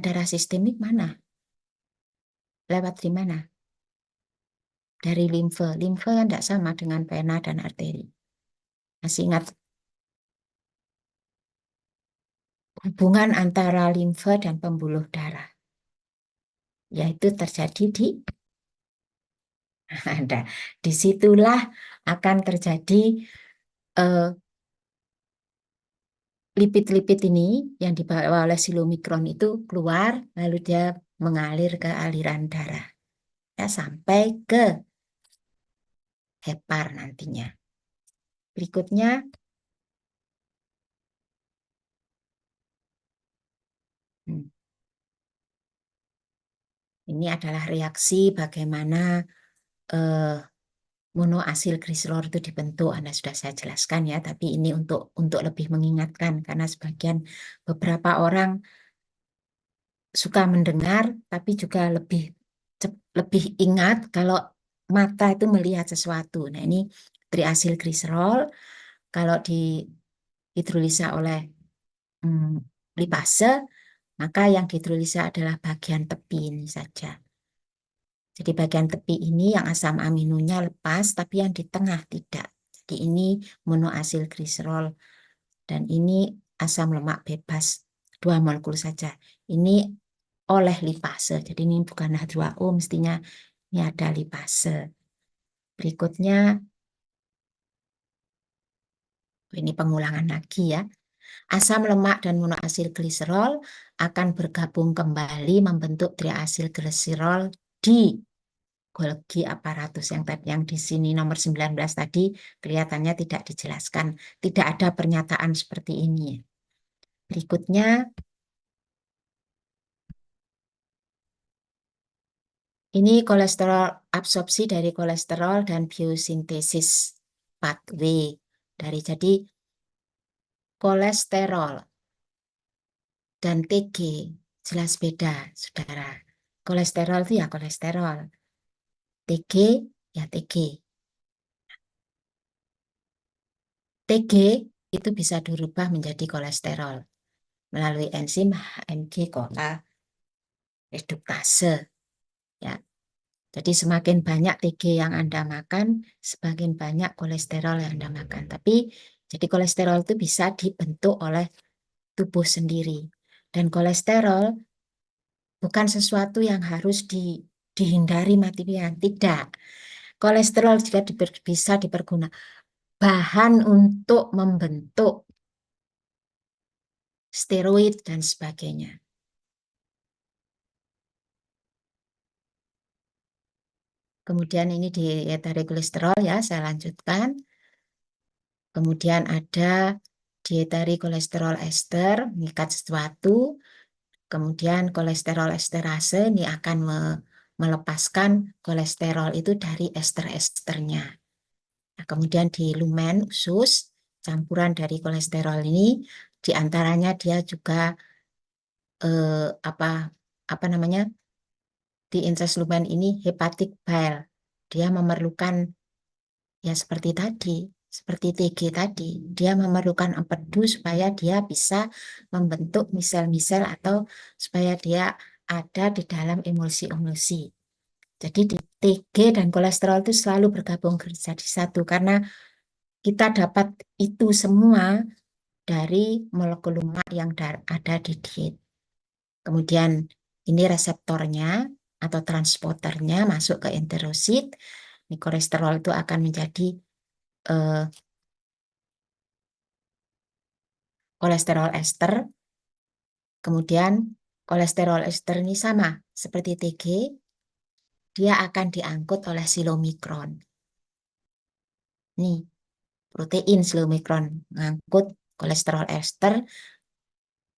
darah sistemik mana? Lewat di mana? Dari limfe. Limfe yang tidak sama dengan vena dan arteri. Masih ingat hubungan antara limfe dan pembuluh darah? Yaitu terjadi di ada. Disitulah akan terjadi lipid-lipid ini yang dibawa oleh silomikron itu keluar, lalu dia mengalir ke aliran darah. Ya, sampai ke hepar nantinya. Berikutnya, ini adalah reaksi bagaimana monoasil gliserol itu dibentuk. Anda sudah saya jelaskan ya, tapi ini untuk lebih mengingatkan karena sebagian beberapa orang suka mendengar, tapi juga lebih ingat kalau mata itu melihat sesuatu. Nah, ini triasil gliserol kalau dihidrolisa oleh lipase, maka yang dihidrolisa adalah bagian tepi ini saja. Jadi bagian tepi ini yang asam aminonya lepas, tapi yang di tengah tidak. Jadi ini monoasil gliserol dan ini asam lemak bebas 2 molekul saja. Ini oleh lipase. Jadi ini bukan H2O, mestinya ini ada lipase. Berikutnya, ini pengulangan lagi ya. Asam lemak dan monoasil gliserol akan bergabung kembali membentuk triasil gliserol di Golgi aparatus yang di sini nomor 19 tadi kelihatannya tidak dijelaskan. Tidak ada pernyataan seperti ini. Berikutnya, ini kolesterol, absorpsi dari kolesterol dan biosintesis pathway jadi kolesterol dan TG jelas beda, saudara. Kolesterol itu ya kolesterol, TG ya TG. TG itu bisa dirubah menjadi kolesterol melalui enzim HMG-CoA reduktase. Ya, jadi semakin banyak TG yang Anda makan, semakin banyak kolesterol yang Anda makan. Tapi jadi kolesterol itu bisa dibentuk oleh tubuh sendiri. Dan kolesterol bukan sesuatu yang harus dihindari mati-matian. Tidak. Kolesterol juga bisa dipergunakan bahan untuk membentuk steroid dan sebagainya. Kemudian ini dietari kolesterol ya, saya lanjutkan. Kemudian ada dietari kolesterol ester, mengikat sesuatu. Kemudian kolesterol esterase ini akan melepaskan kolesterol itu dari ester-esternya. Nah, kemudian di lumen usus, campuran dari kolesterol ini, diantaranya dia juga apa namanya, di incest lumen ini hepatic bile. Dia memerlukan ya seperti tadi, seperti TG tadi, dia memerlukan empedu supaya dia bisa membentuk misel-misel atau supaya dia ada di dalam emulsi-emulsi. Jadi di TG dan kolesterol itu selalu bergabung jadi satu karena kita dapat itu semua dari molekul lemak yang ada di diet. Kemudian ini reseptornya atau transporternya masuk ke enterosit. Ini kolesterol itu akan menjadi kolesterol ester. Kemudian kolesterol ester ini sama seperti TG, dia akan diangkut oleh silomikron. Nih, protein silomikron mengangkut kolesterol ester.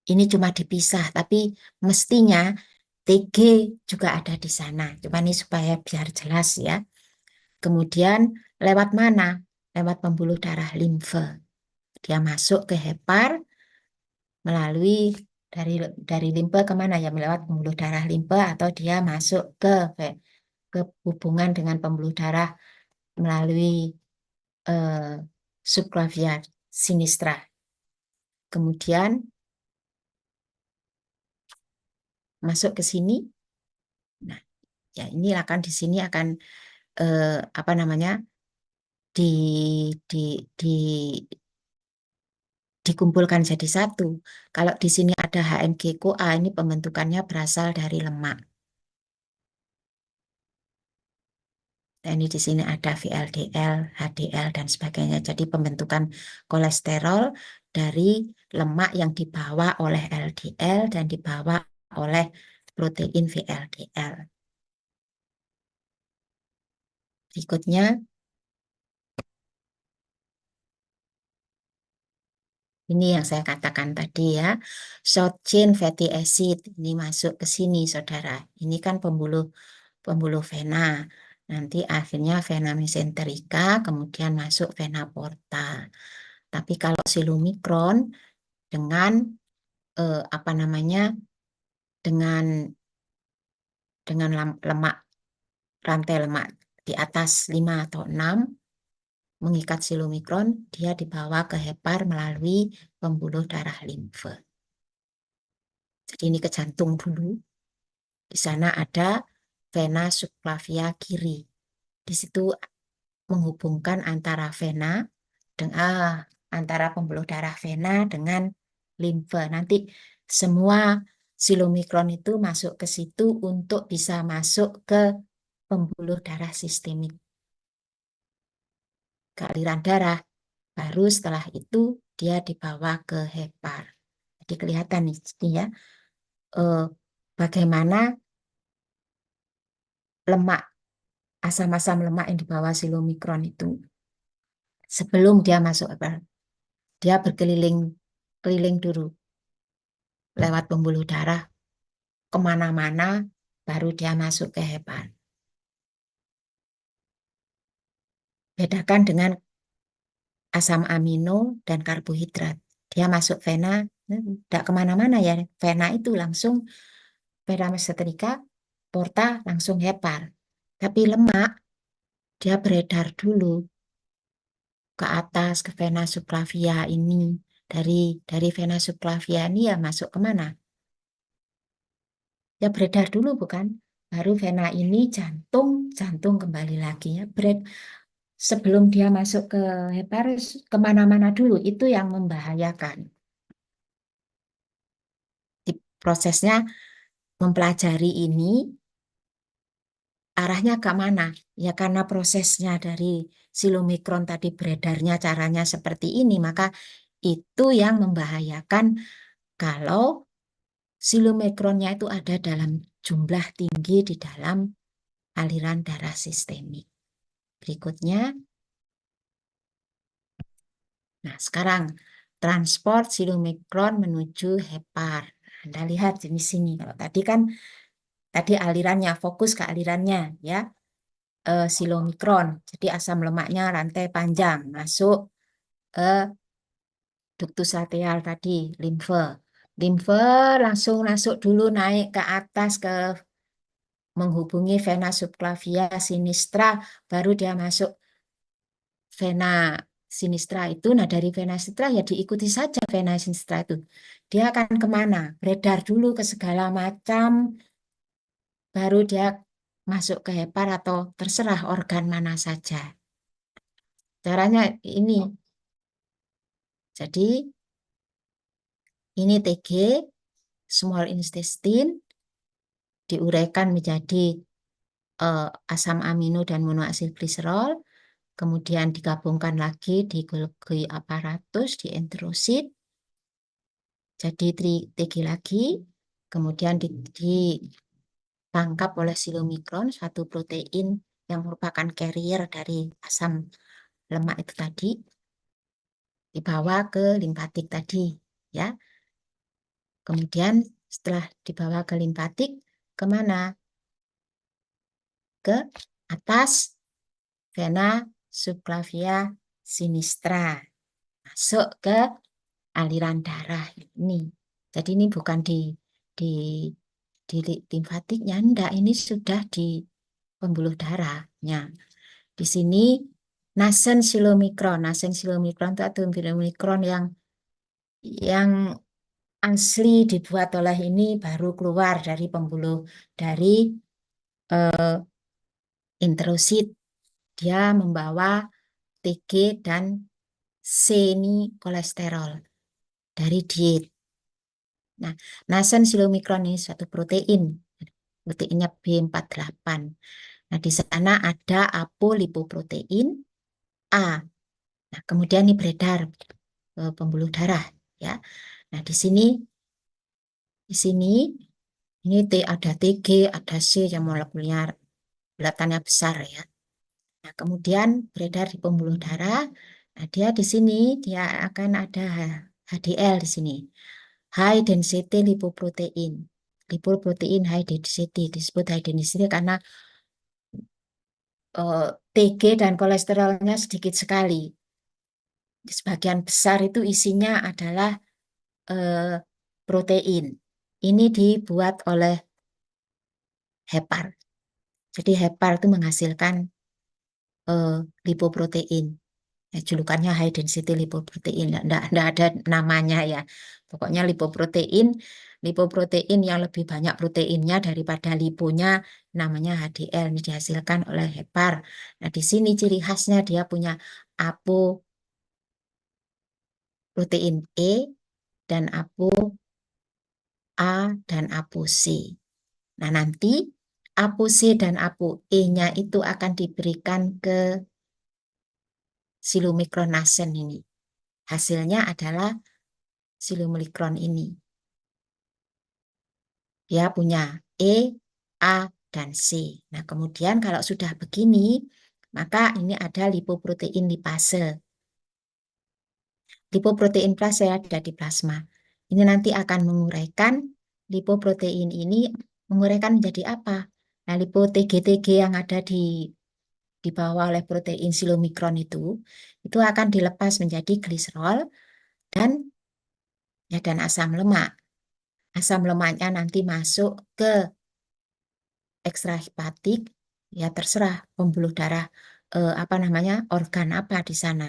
Ini cuma dipisah, tapi mestinya TG juga ada di sana. Cuma ini supaya biar jelas ya. Kemudian lewat mana? Lewat pembuluh darah limfe. Dia masuk ke hepar melalui dari limfe kemana ya? Melewat pembuluh darah limfe atau dia masuk ke hubungan dengan pembuluh darah melalui subclavia sinistra. Kemudian masuk ke sini. Nah, ya ini akan di sini akan apa namanya di di di dikumpulkan jadi satu. Kalau di sini ada HMG-CoA, ini pembentukannya berasal dari lemak. Dan ini di sini ada VLDL, HDL, dan sebagainya. Jadi pembentukan kolesterol dari lemak yang dibawa oleh LDL dan dibawa oleh protein VLDL. Berikutnya, ini yang saya katakan tadi ya, short chain fatty acid. Ini masuk ke sini, saudara. Ini kan pembuluh vena. Nanti akhirnya vena mesenterika, kemudian masuk vena porta. Tapi kalau silomikron dengan apa namanya, dengan lemak, rantai lemak di atas 5 atau 6 mengikat silomikron, dia dibawa ke hepar melalui pembuluh darah limfe. Jadi ini ke jantung dulu. Di sana ada vena subclavia kiri. Di situ menghubungkan antara vena dengan antara pembuluh darah vena dengan limfe. Nanti semua silomikron itu masuk ke situ untuk bisa masuk ke pembuluh darah sistemik, ke aliran darah. Baru setelah itu dia dibawa ke hepar. Jadi kelihatan nih ya, bagaimana lemak, asam-asam lemak yang dibawa silomikron itu sebelum dia masuk hepar, dia keliling dulu lewat pembuluh darah kemana-mana, baru dia masuk ke hepar. Bedakan dengan asam amino dan karbohidrat. Dia masuk vena, tidak kemana-mana ya. Vena itu langsung vena mesenterika, porta langsung hepar. Tapi lemak, dia beredar dulu ke atas, ke vena subclavia ini. Dari vena subclavia ini ya masuk kemana? Ya beredar dulu bukan? Baru vena ini jantung kembali lagi ya. Sebelum dia masuk ke hepar, kemana-mana dulu. Itu yang membahayakan. Di prosesnya mempelajari ini, arahnya ke mana? Ya karena prosesnya dari silomikron tadi beredarnya caranya seperti ini, maka itu yang membahayakan kalau silomikronnya itu ada dalam jumlah tinggi di dalam aliran darah sistemik. Berikutnya, nah sekarang transport silomikron menuju hepar. Anda lihat di sini, kalau tadi alirannya, fokus ke alirannya ya, silomikron. Jadi asam lemaknya rantai panjang masuk ke ductus lateral tadi, limfe. Limfe langsung masuk dulu naik ke atas ke menghubungi vena subclavia sinistra, baru dia masuk vena sinistra itu. Nah dari vena sinistra ya diikuti saja vena sinistra itu. Dia akan kemana? Beredar dulu ke segala macam, baru dia masuk ke hepar atau terserah organ mana saja. Caranya ini. Jadi ini TG, small intestine, diuraikan menjadi asam amino dan monoasid gliserol, kemudian digabungkan lagi di Golgi apparatus, di enterosit, jadi TG lagi, kemudian ditangkap oleh silomikron, suatu protein yang merupakan carrier dari asam lemak itu tadi, dibawa ke limfatik tadi, ya. Kemudian setelah dibawa ke limfatik, kemana? Ke atas vena subclavia sinistra, masuk ke aliran darah ini. Jadi ini bukan di, di limfatiknya, enggak, ini sudah di pembuluh darahnya. Di sini nascent silomikron. Nascent silomikron itu atom silomikron yang asli dibuat oleh ini baru keluar dari pembuluh dari introsit. Dia membawa TG dan C ini kolesterol dari diet. Nah, nascent silomikron ini suatu protein. Proteinnya B48. Nah, di sana ada apolipoprotein A. Nah, kemudian ini beredar ke pembuluh darah, ya. Nah, di sini ini ada TG, ada C yang molekulnya bulatannya besar, ya. Nah, kemudian beredar di pembuluh darah. Nah, dia di sini dia akan ada HDL di sini. High density lipoprotein. Lipoprotein high density disebut high density karena TG dan kolesterolnya sedikit sekali. Sebagian besar itu isinya adalah protein. Ini dibuat oleh hepar. Jadi hepar itu menghasilkan lipoprotein. Julukannya high density lipoprotein. Nggak ada namanya ya. Pokoknya lipoprotein yang lebih banyak proteinnya daripada liponya namanya HDL. Ini dihasilkan oleh hepar. Nah, di sini ciri khasnya dia punya apoprotein E dan apo A dan apo C. Nah, nanti apo C dan apo E-nya itu akan diberikan ke silomikron nascent ini. Hasilnya adalah silomikron ini. Dia punya E, A, dan C. Nah, kemudian kalau sudah begini, maka ini ada lipoprotein lipase. Lipoprotein lipase ada di plasma. Ini nanti akan menguraikan lipoprotein ini, menguraikan menjadi apa? Nah, lipo-TG-TG yang ada di bawah oleh protein silomikron itu akan dilepas menjadi gliserol dan asam lemak. Asam lemaknya nanti masuk ke ekstrahepatik, ya terserah pembuluh darah organ apa di sana,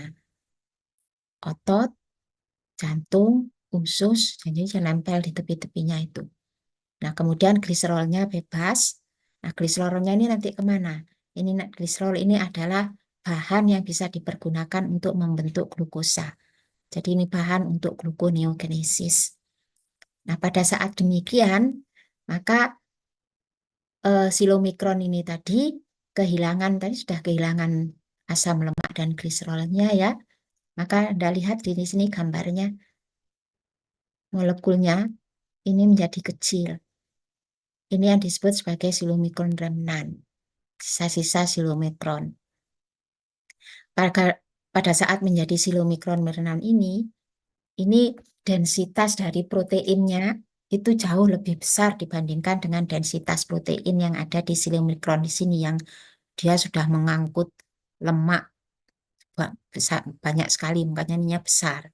otot, jantung, usus, jadi nempel di tepi-tepinya itu. Nah, kemudian gliserolnya bebas. Nah, gliserolnya ini nanti kemana? Ini gliserol ini adalah bahan yang bisa dipergunakan untuk membentuk glukosa. Jadi ini bahan untuk gluconeogenesis. Nah, pada saat demikian, maka silomikron ini tadi sudah kehilangan asam lemak dan gliserolnya, ya. Maka Anda lihat di sini gambarnya, molekulnya ini menjadi kecil. Ini yang disebut sebagai silomikron remnan, sisa-sisa silomikron. Pada saat menjadi silomikron remnan ini densitas dari proteinnya itu jauh lebih besar dibandingkan dengan densitas protein yang ada di silomikron di sini, yang dia sudah mengangkut lemak besar, banyak sekali, makanya ininya besar.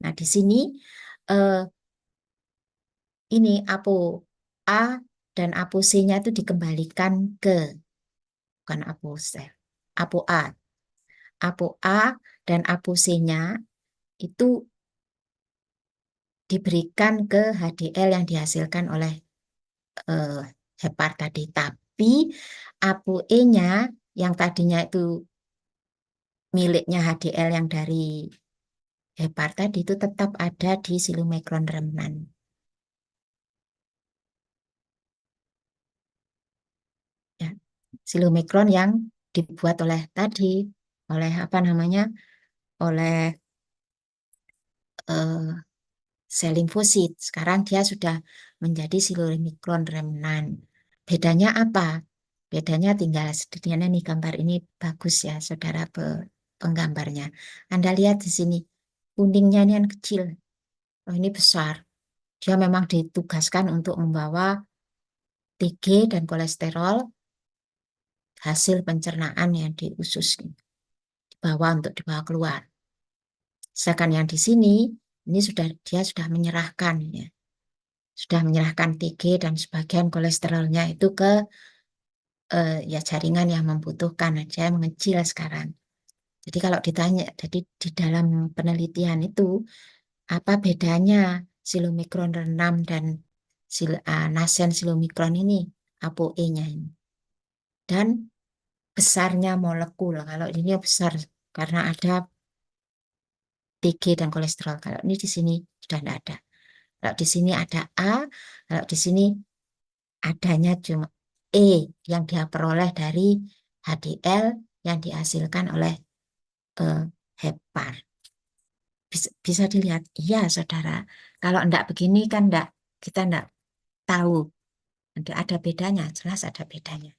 Nah, di sini ini apo A dan apo C-nya itu dikembalikan bukan apo C, apo A. Apo A dan apo C-nya itu diberikan ke HDL yang dihasilkan oleh hepar tadi. Tapi apo E-nya yang tadinya itu miliknya HDL yang dari hepar tadi itu tetap ada di silomikron remnan. Ya, silomikron yang dibuat oleh oleh sel limfosit. Sekarang dia sudah menjadi silomikron remnan. Bedanya apa? Bedanya tinggal setidaknya nih, gambar ini bagus ya, saudara penggambarnya. Anda lihat di sini, kuningnya ini yang kecil. Oh, ini besar. Dia memang ditugaskan untuk membawa TG dan kolesterol hasil pencernaan yang di usus untuk dibawa keluar. Sedangkan yang di sini ini dia sudah menyerahkan, ya. Sudah menyerahkan TG dan sebagian kolesterolnya itu ke ya jaringan yang membutuhkan, aja mengecil sekarang. Jadi kalau ditanya, jadi di dalam penelitian itu apa bedanya silomikron renam dan nasen silomikron ini, ApoE-nya ini. Dan besarnya molekul. Kalau ini besar karena ada TG dan kolesterol. Kalau ini di sini sudah tidak ada. Kalau di sini ada A, kalau di sini adanya cuma E yang dia peroleh dari HDL yang dihasilkan oleh eh, hepar. Bisa dilihat, iya saudara. Kalau enggak begini kan enggak, kita enggak tahu. Ada bedanya, jelas ada bedanya.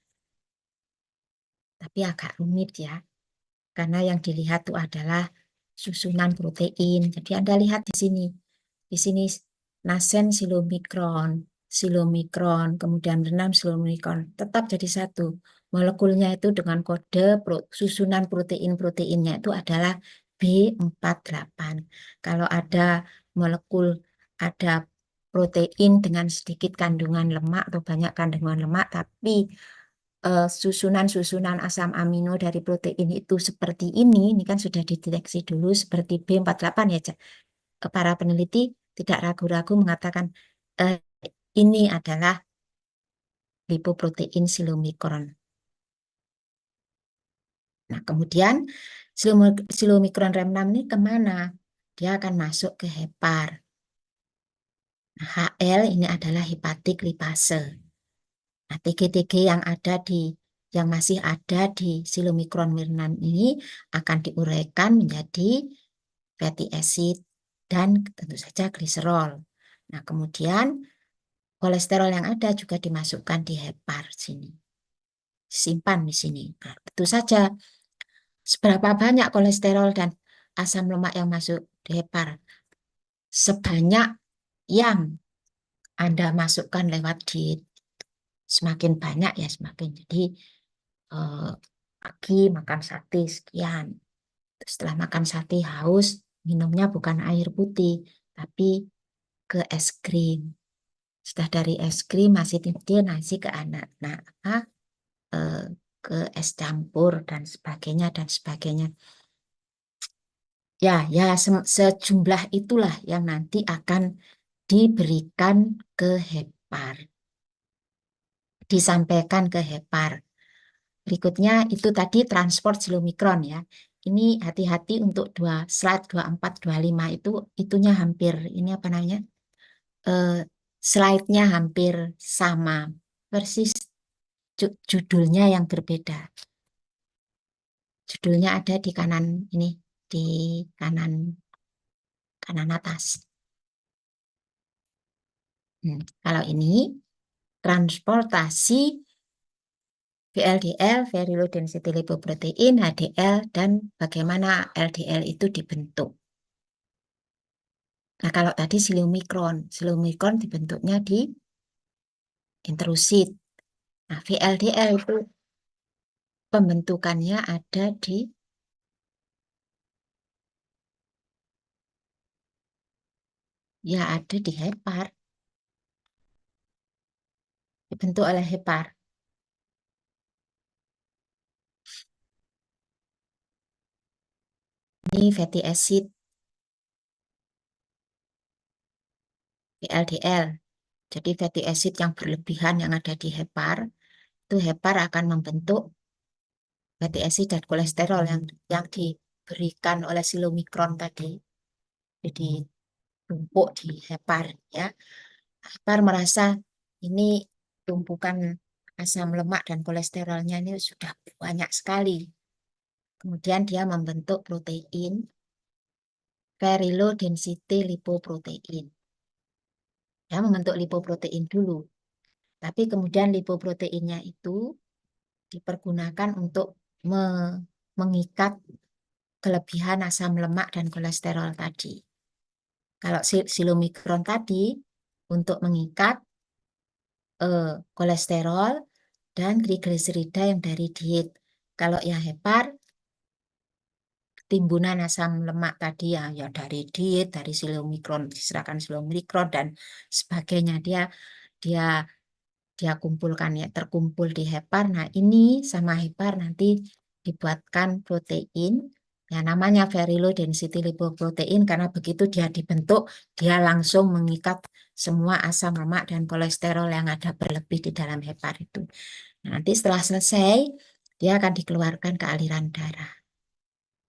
Tapi agak rumit ya, karena yang dilihat itu adalah susunan protein. Jadi Anda lihat di sini. Di sini nasen silomikron, kemudian renam silomikron, tetap jadi satu. Molekulnya itu dengan kode susunan protein-proteinnya itu adalah B48. Kalau ada molekul, ada protein dengan sedikit kandungan lemak atau banyak kandungan lemak, tapi susunan-susunan asam amino dari protein itu seperti ini kan sudah dideteksi dulu seperti B48 ya, Cak. Para peneliti tidak ragu-ragu mengatakan eh, ini adalah lipoprotein silomikron. Nah, kemudian silomikron rem 6 ini kemana? Dia akan masuk ke hepar. Nah, HL ini adalah hepatic lipase. Nah, TG-TG yang masih ada di silomikron Mirnan ini akan diuraikan menjadi fatty acid dan tentu saja gliserol. Nah, kemudian kolesterol yang ada juga dimasukkan di hepar sini. Simpan di sini. Nah, tentu saja seberapa banyak kolesterol dan asam lemak yang masuk di hepar. Sebanyak yang Anda masukkan lewat diet. Semakin banyak ya semakin. Jadi pagi makan sate sekian. Setelah makan sate haus, minumnya bukan air putih, tapi ke es krim. Setelah dari es krim masih dia nasi ke anak. Nah, eh, ke es campur dan sebagainya dan sebagainya. Ya, ya sejumlah itulah yang nanti akan diberikan ke hepar, disampaikan ke hepar. Berikutnya itu tadi transport silomikron ya. Ini hati-hati untuk slide 24, 25 itu itunya hampir ini apa namanya? Eh, slide-nya hampir sama, persis judulnya yang berbeda. Judulnya ada di kanan ini, di kanan kanan atas. Kalau ini transportasi VLDL, very low density lipoprotein, HDL, dan bagaimana LDL itu dibentuk. Nah, kalau tadi silomikron dibentuknya di introsit. Nah, VLDL itu pembentukannya ada di ada di hepar, dibentuk oleh hepar. Ini fatty acid VLDL. Jadi fatty acid yang berlebihan yang ada di hepar, itu hepar akan membentuk fatty acid dan kolesterol yang diberikan oleh silomikron tadi. Jadi tumpuk di hepar ya. Hepar merasa ini tumpukan asam lemak dan kolesterolnya ini sudah banyak sekali. Kemudian dia membentuk protein very low density lipoprotein. Dia membentuk lipoprotein dulu. Tapi kemudian lipoproteinnya itu dipergunakan untuk mengikat kelebihan asam lemak dan kolesterol tadi. Kalau silomikron tadi untuk mengikat kolesterol dan trigliserida yang dari diet. Kalau yang hepar, timbunan asam lemak tadi ya dari diet, dari silomikron, diserahkan silomikron dan sebagainya. Dia dia kumpulkan ya, terkumpul di hepar. Nah, ini sama hepar nanti dibuatkan protein Ya, namanya very low density lipoprotein karena begitu dia dibentuk, dia langsung mengikat semua asam lemak dan kolesterol yang ada berlebih di dalam hepar itu. Nah, nanti setelah selesai, dia akan dikeluarkan ke aliran darah.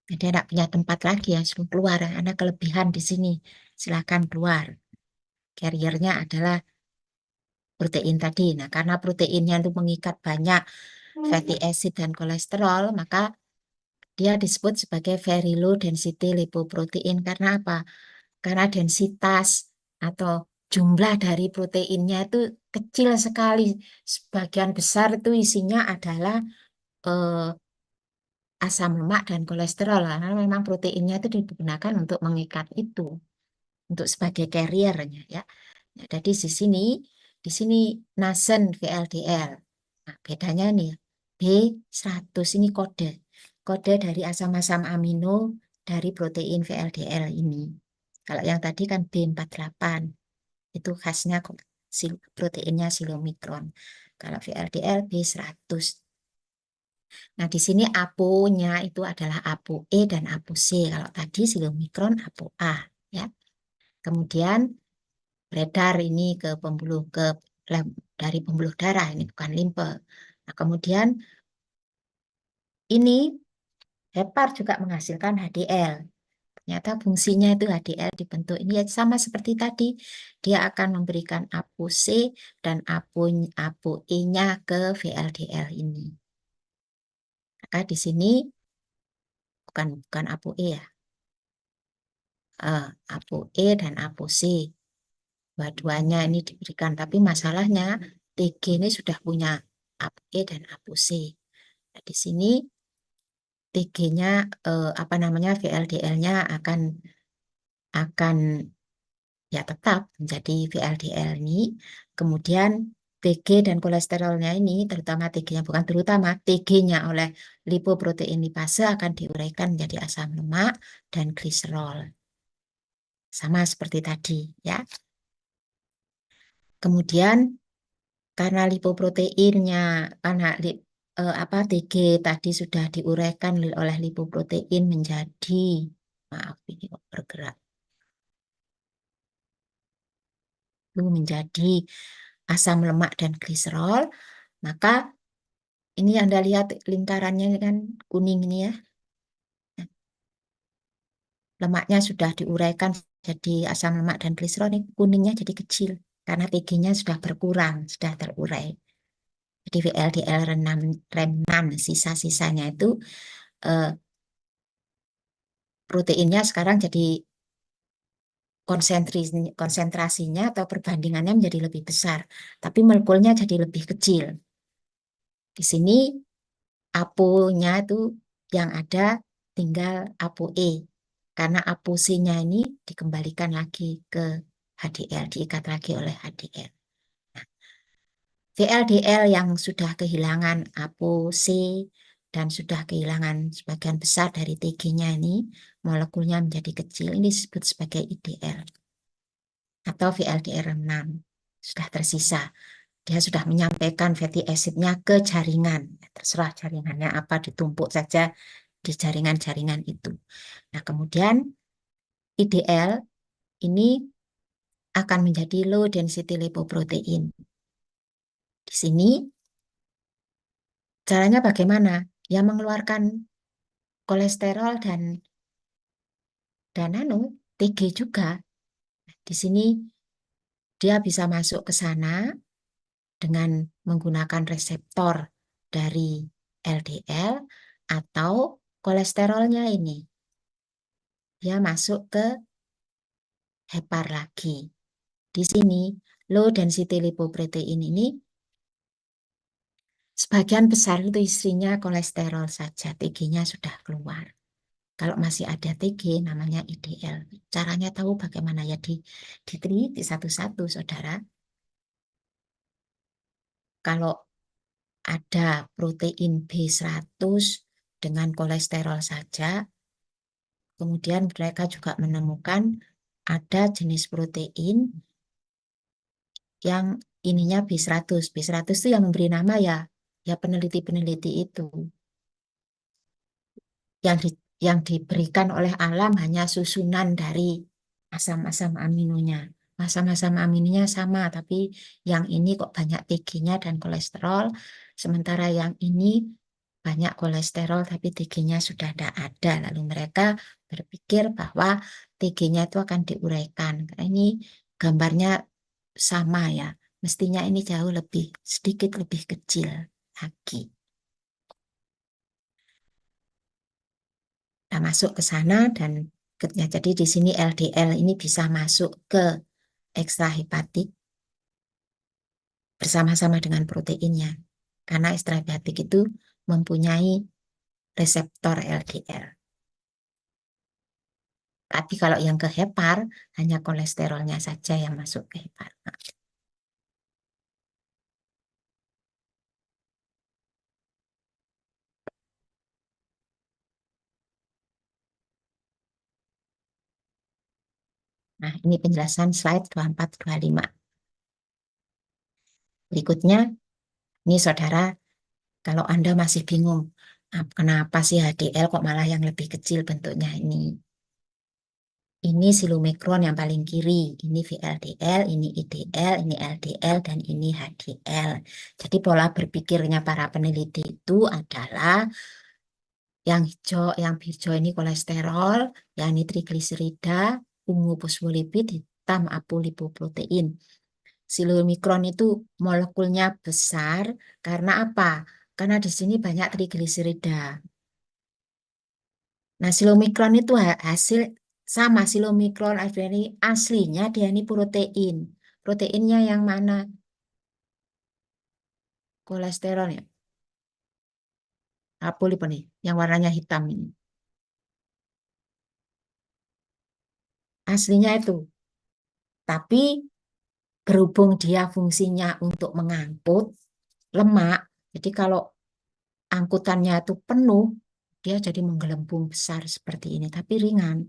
Jadi tidak punya tempat lagi ya, suruh keluar. Ada kelebihan di sini, silakan keluar. Carriernya adalah protein tadi. Nah, karena proteinnya itu mengikat banyak fatty acid dan kolesterol, maka dia disebut sebagai very low density lipoprotein. Karena apa? Karena densitas atau jumlah dari proteinnya itu kecil sekali. Sebagian besar itu isinya adalah asam lemak dan kolesterol. Karena memang proteinnya itu digunakan untuk mengikat itu, untuk sebagai carriernya ya. Nah, jadi di sini Nasen VLDL. Nah, bedanya nih B100 ini kode dari asam-asam amino dari protein VLDL ini. Kalau yang tadi kan B48, itu khasnya proteinnya silomikron. Kalau VLDL B100. Nah, di sini APO-nya itu adalah APO-E dan APO-C. Kalau tadi silomikron APO-A ya. Kemudian beredar ini ke pembuluh dari pembuluh darah, ini bukan limpe. Nah, kemudian ini hepar juga menghasilkan HDL. Ternyata fungsinya itu HDL dibentuk ini ya sama seperti tadi. Dia akan memberikan ApoC dan ApoE-nya ke VLDL ini. Maka di sini bukan ApoE ya. ApoE dan ApoC. Dua-duanya ini diberikan. Tapi masalahnya TG ini sudah punya ApoE dan ApoC. Nah, di sini TG-nya apa namanya VLDL-nya akan ya tetap menjadi VLDL ini. Kemudian TG dan kolesterolnya ini, terutama TG-nya, bukan terutama, TG-nya oleh lipoprotein lipase akan diuraikan menjadi asam lemak dan gliserol. Sama seperti tadi ya. Kemudian karena lipoproteinnya, karena apa TG tadi sudah diuraikan oleh lipoprotein menjadi, maaf ini kok bergerak, menjadi asam lemak dan gliserol, maka ini Anda lihat lingkarannya kan kuning ini ya. Lemaknya sudah diuraikan jadi asam lemak dan gliserol, ini kuningnya jadi kecil karena TG-nya sudah berkurang, sudah terurai. Jadi VLDL remnan sisa-sisanya itu proteinnya sekarang jadi konsentrasinya atau perbandingannya menjadi lebih besar, tapi molekulnya jadi lebih kecil. Di sini APO-nya itu yang ada tinggal APO-E. Karena APO-C-nya ini dikembalikan lagi ke HDL, diikat lagi oleh HDL. VLDL yang sudah kehilangan APO-C dan sudah kehilangan sebagian besar dari TG-nya ini, molekulnya menjadi kecil, ini disebut sebagai IDL atau VLDL6. Sudah tersisa. Dia sudah menyampaikan fatty acid-nya ke jaringan. Terserah jaringannya apa, ditumpuk saja di jaringan-jaringan itu. Nah, kemudian IDL ini akan menjadi low density lipoprotein. Di sini caranya bagaimana? Ya mengeluarkan kolesterol dan TG juga. Di sini dia bisa masuk ke sana dengan menggunakan reseptor dari LDL atau kolesterolnya ini. Dia masuk ke hepar lagi. Di sini low density lipoprotein ini sebagian besar itu isinya kolesterol saja, TG-nya sudah keluar. Kalau masih ada TG namanya IDL. Caranya tahu bagaimana ya diteliti satu-satu, saudara. Kalau ada protein B100 dengan kolesterol saja, kemudian mereka juga menemukan ada jenis protein yang ininya B100. B100 itu yang memberi nama ya peneliti-peneliti itu. Yang Yang diberikan oleh alam hanya susunan dari asam-asam aminonya. Asam-asam aminonya sama, tapi yang ini kok banyak TG-nya dan kolesterol, sementara yang ini banyak kolesterol tapi TG-nya sudah tidak ada. Lalu mereka berpikir bahwa TG-nya itu akan diuraikan. Karena ini gambarnya sama ya, mestinya ini jauh lebih, sedikit lebih kecil lagi. Nah, masuk ke sana dan ya, jadi di sini LDL ini bisa masuk ke ekstrahepatik bersama-sama dengan proteinnya. Karena ekstrahepatik itu mempunyai reseptor LDL. Tapi kalau yang ke hepar, hanya kolesterolnya saja yang masuk ke hepar. Nah, ini penjelasan slide 24-25. Berikutnya, ini saudara, kalau Anda masih bingung, kenapa sih HDL kok malah yang lebih kecil bentuknya ini? Ini silomikron yang paling kiri, ini VLDL, ini IDL, ini LDL, dan ini HDL. Jadi pola berpikirnya para peneliti itu adalah yang hijau, yang hijau ini kolesterol, yang ini trigliserida, ungu fosfolipid, hitam apolipoprotein. Silomikron itu molekulnya besar karena apa? Karena di sini banyak trigliserida. Nah, silomikron itu hasil sama silomikron ini aslinya dia ini protein. Proteinnya yang mana? Kolesterol ya. Apolipo nih, yang warnanya hitam ini. Aslinya itu. Tapi berhubung dia fungsinya untuk mengangkut lemak, jadi kalau angkutannya itu penuh, dia jadi menggelembung besar seperti ini, tapi ringan.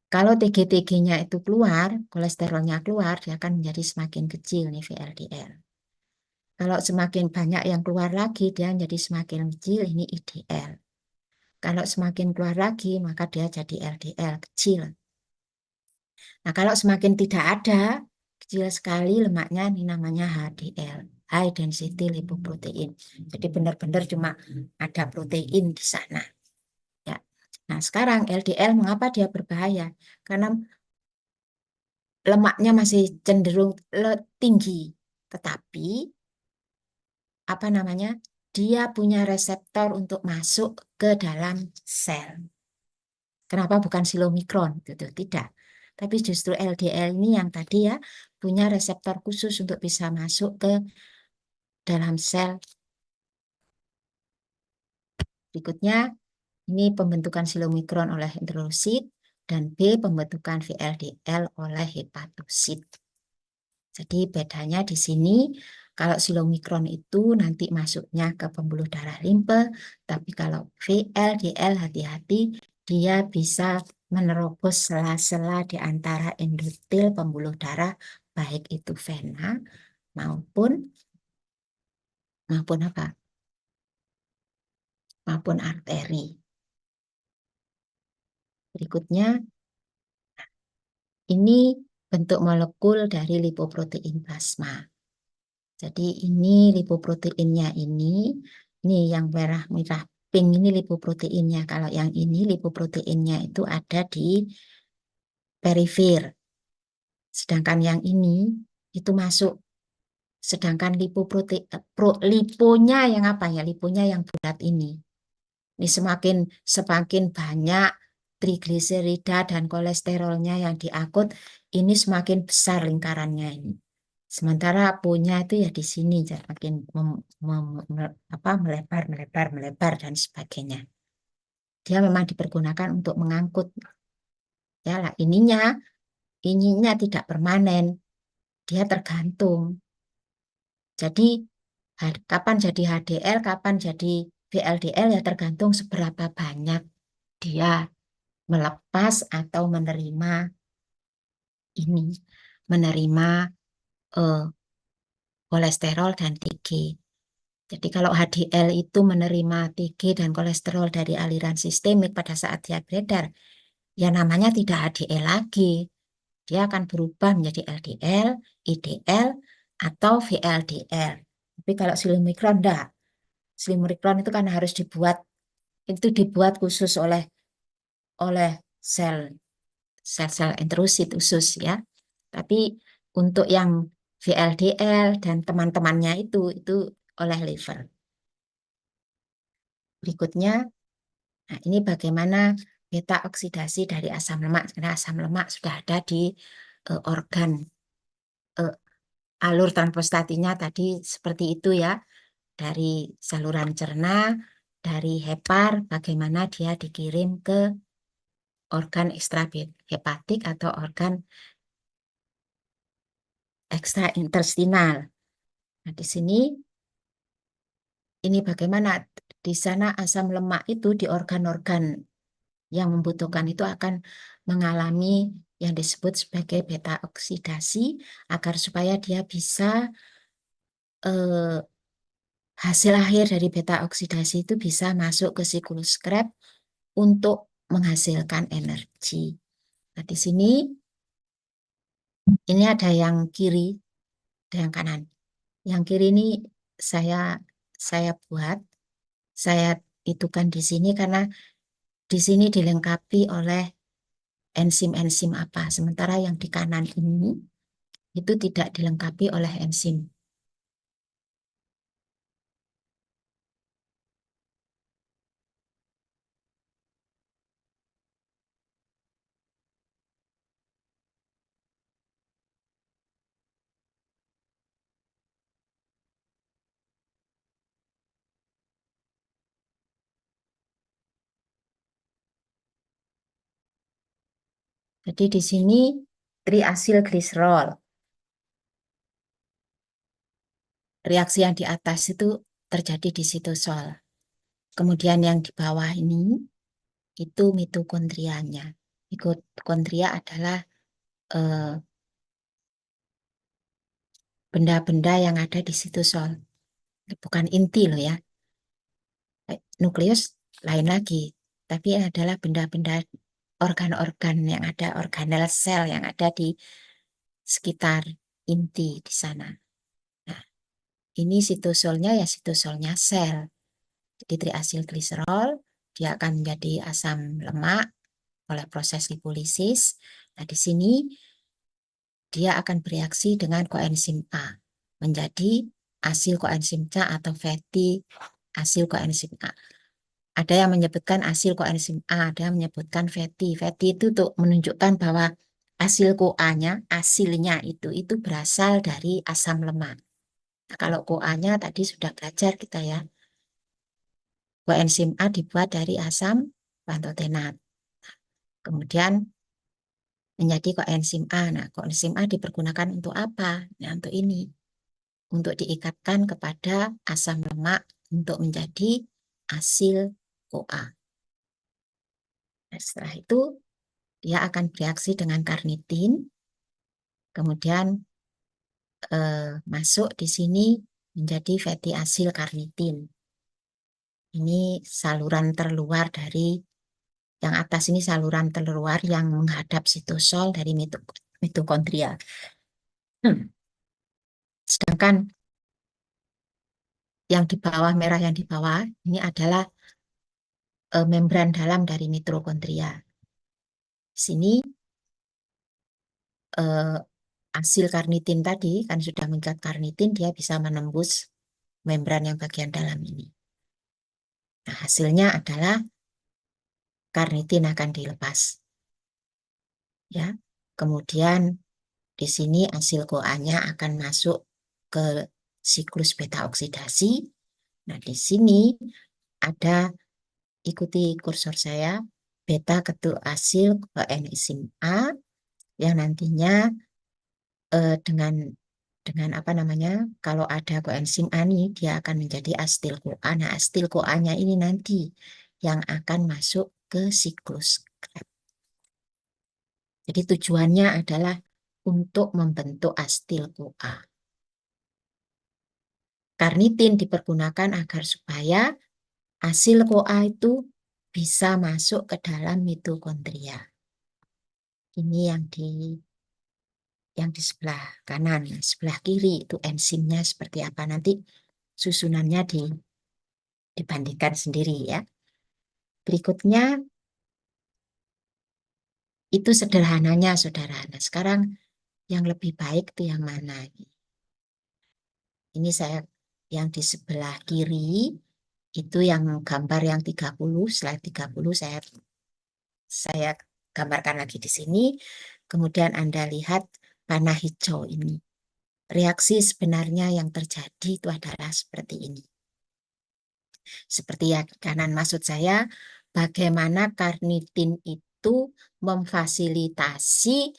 Kalau TG-TG-nya itu keluar, kolesterolnya keluar, dia akan menjadi semakin kecil nih VLDL. Kalau semakin banyak yang keluar lagi, dia menjadi semakin kecil, ini IDL. Kalau semakin keluar lagi, maka dia jadi LDL, kecil. Nah, kalau semakin tidak ada, kecil sekali lemaknya, ini namanya HDL, High Density Lipoprotein. Jadi benar-benar cuma ada protein di sana. Ya. Nah, sekarang LDL mengapa dia berbahaya? Karena lemaknya masih cenderung tinggi, tetapi apa namanya? Dia punya reseptor untuk masuk ke dalam sel. Kenapa bukan silomikron? Gitu, tidak. Tapi justru LDL ini yang tadi ya punya reseptor khusus untuk bisa masuk ke dalam sel. Berikutnya, ini pembentukan silomikron oleh enterosit dan B pembentukan VLDL oleh hepatosit. Jadi bedanya di sini kalau silomikron itu nanti masuknya ke pembuluh darah limpe, tapi kalau VLDL hati-hati dia bisa menerobos sela-sela di antara endotel pembuluh darah baik itu vena maupun maupun apa? Maupun arteri. Berikutnya ini bentuk molekul dari lipoprotein plasma. Jadi ini lipoproteinnya ini yang merah-merah pink ini lipoproteinnya. Kalau yang ini lipoproteinnya itu ada di perifer. Sedangkan yang ini itu masuk. Sedangkan liponya yang apa ya? Liponya yang bulat ini. Ini semakin banyak trigliserida dan kolesterolnya yang diangkut, ini semakin besar lingkarannya ini. Sementara punya itu ya di sini makin melebar, melebar, melebar dan sebagainya. Dia memang dipergunakan untuk mengangkut. Ya lah, ininya tidak permanen, dia tergantung. Jadi kapan jadi HDL, kapan jadi VLDL ya tergantung seberapa banyak dia melepas atau ini, menerima eh, kolesterol dan TG. Jadi kalau HDL itu menerima TG dan kolesterol dari aliran sistemik pada saat dia beredar, ya namanya tidak HDL lagi. Dia akan berubah menjadi LDL, IDL, atau VLDL. Tapi kalau silimikron enggak. Silimikron itu kan harus dibuat khusus oleh oleh sel sel-sel enterosit khusus ya. Tapi untuk yang VLDL dan teman-temannya itu oleh liver. Berikutnya, nah ini bagaimana beta oksidasi dari asam lemak. Karena asam lemak sudah ada di organ eh, alur transpostatinya tadi seperti itu ya. Dari saluran cerna, dari hepar, bagaimana dia dikirim ke organ ekstrahepatik atau organ ekstraintestinal. Nah, di sini ini bagaimana di sana asam lemak itu di organ-organ yang membutuhkan itu akan mengalami yang disebut sebagai beta oksidasi agar supaya dia bisa hasil akhir dari beta oksidasi itu bisa masuk ke siklus Krebs untuk menghasilkan energi. Nah, di sini ini ada yang kiri, ada yang kanan. Yang kiri ini saya saya buat, saya itukan di sini karena di sini dilengkapi oleh enzim-enzim apa. Sementara yang di kanan ini itu tidak dilengkapi oleh enzim. Jadi di sini triasil gliserol. Reaksi yang di atas itu terjadi di sitosol. Kemudian yang di bawah ini itu mitokondrianya. Mitokondria adalah eh, benda-benda yang ada di sitosol. Bukan inti loh ya. Nukleus lain lagi. Tapi adalah benda-benda organ-organ yang ada, organel sel yang ada di sekitar inti di sana. Nah, ini sitosolnya ya sitosolnya sel. Jadi triasilgliserol dia akan menjadi asam lemak oleh proses lipolisis. Nah, di sini dia akan bereaksi dengan koenzim A menjadi asil koenzim C atau fatty asil koenzim A. Ada yang menyebutkan asil koenzim A, ada yang menyebutkan fatty. Fatty itu untuk menunjukkan bahwa asil CoA-nya, asilnya itu berasal dari asam lemak. Nah, kalau CoA-nya tadi sudah belajar kita ya. Koenzim A dibuat dari asam pantotenat. Kemudian menjadi koenzim A. Nah, koenzim A dipergunakan untuk apa? Nah, untuk ini. Untuk diikatkan kepada asam lemak untuk menjadi asil CoA. Nah, setelah itu dia akan bereaksi dengan karnitin, kemudian masuk di sini menjadi fatty asil karnitin. Ini saluran terluar dari yang atas ini saluran terluar yang menghadap sitosol dari mitokondria. Sedangkan yang di bawah merah yang di bawah ini adalah membran dalam dari mitokondria. Di sini eh, hasil karnitin tadi kan sudah mengikat karnitin dia bisa menembus membran yang bagian dalam ini. Nah, hasilnya adalah karnitin akan dilepas. Ya. Kemudian di sini hasil CoA-nya akan masuk ke siklus beta oksidasi. Nah, di sini ada ikuti kursor saya beta ketul asil koenzim A yang nantinya dengan apa namanya kalau ada koenzim A ini dia akan menjadi asetil CoA. Nah, asetil CoA-nya ini nanti yang akan masuk ke siklus Krebs. Jadi tujuannya adalah untuk membentuk asetil CoA. Karnitin dipergunakan agar supaya asil CoA itu bisa masuk ke dalam mitokondria. Ini yang di sebelah kanan, sebelah kiri itu enzimnya seperti apa, nanti susunannya dibandingkan sendiri ya. Berikutnya itu sederhananya saudara. Nah, sekarang yang lebih baik itu yang mana? Ini saya yang di sebelah kiri itu yang gambar yang 30, slide 30 saya gambarkan lagi di sini. Kemudian Anda lihat panah hijau ini. Reaksi sebenarnya yang terjadi itu adalah seperti ini. Seperti yang kanan, maksud saya bagaimana karnitin itu memfasilitasi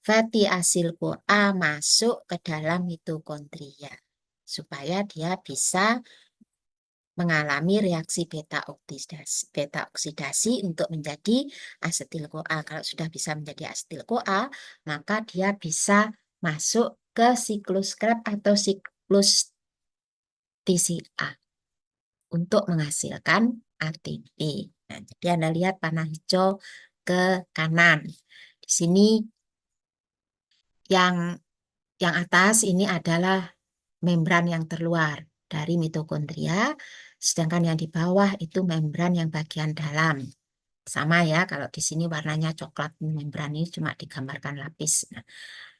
fatty acyl CoA masuk ke dalam mitokondria supaya dia bisa mengalami reaksi beta oksidasi untuk menjadi asetil CoA. Kalau sudah bisa menjadi asetil CoA, maka dia bisa masuk ke siklus Krebs atau siklus TCA untuk menghasilkan ATP. Nah, jadi Anda lihat panah hijau ke kanan. Di sini yang atas ini adalah membran yang terluar dari mitokondria, sedangkan yang di bawah itu membran yang bagian dalam. Sama ya, kalau di sini warnanya coklat, membran ini cuma digambarkan lapis. Nah,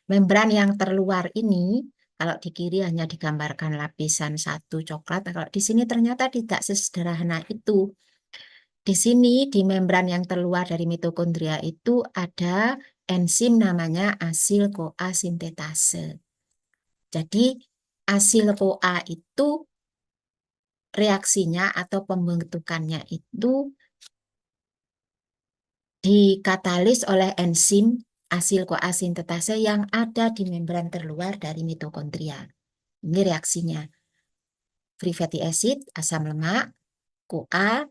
membran yang terluar ini, kalau di kiri hanya digambarkan lapisan satu coklat, kalau di sini ternyata tidak sesederhana itu. Di sini, di membran yang terluar dari mitokondria itu ada enzim namanya asil CoA sintetase. Jadi, asil CoA itu reaksinya atau pembentukannya itu dikatalis oleh enzim asil CoA sintetase yang ada di membran terluar dari mitokondria. Ini reaksinya. Free fatty acid, asam lemak, CoA,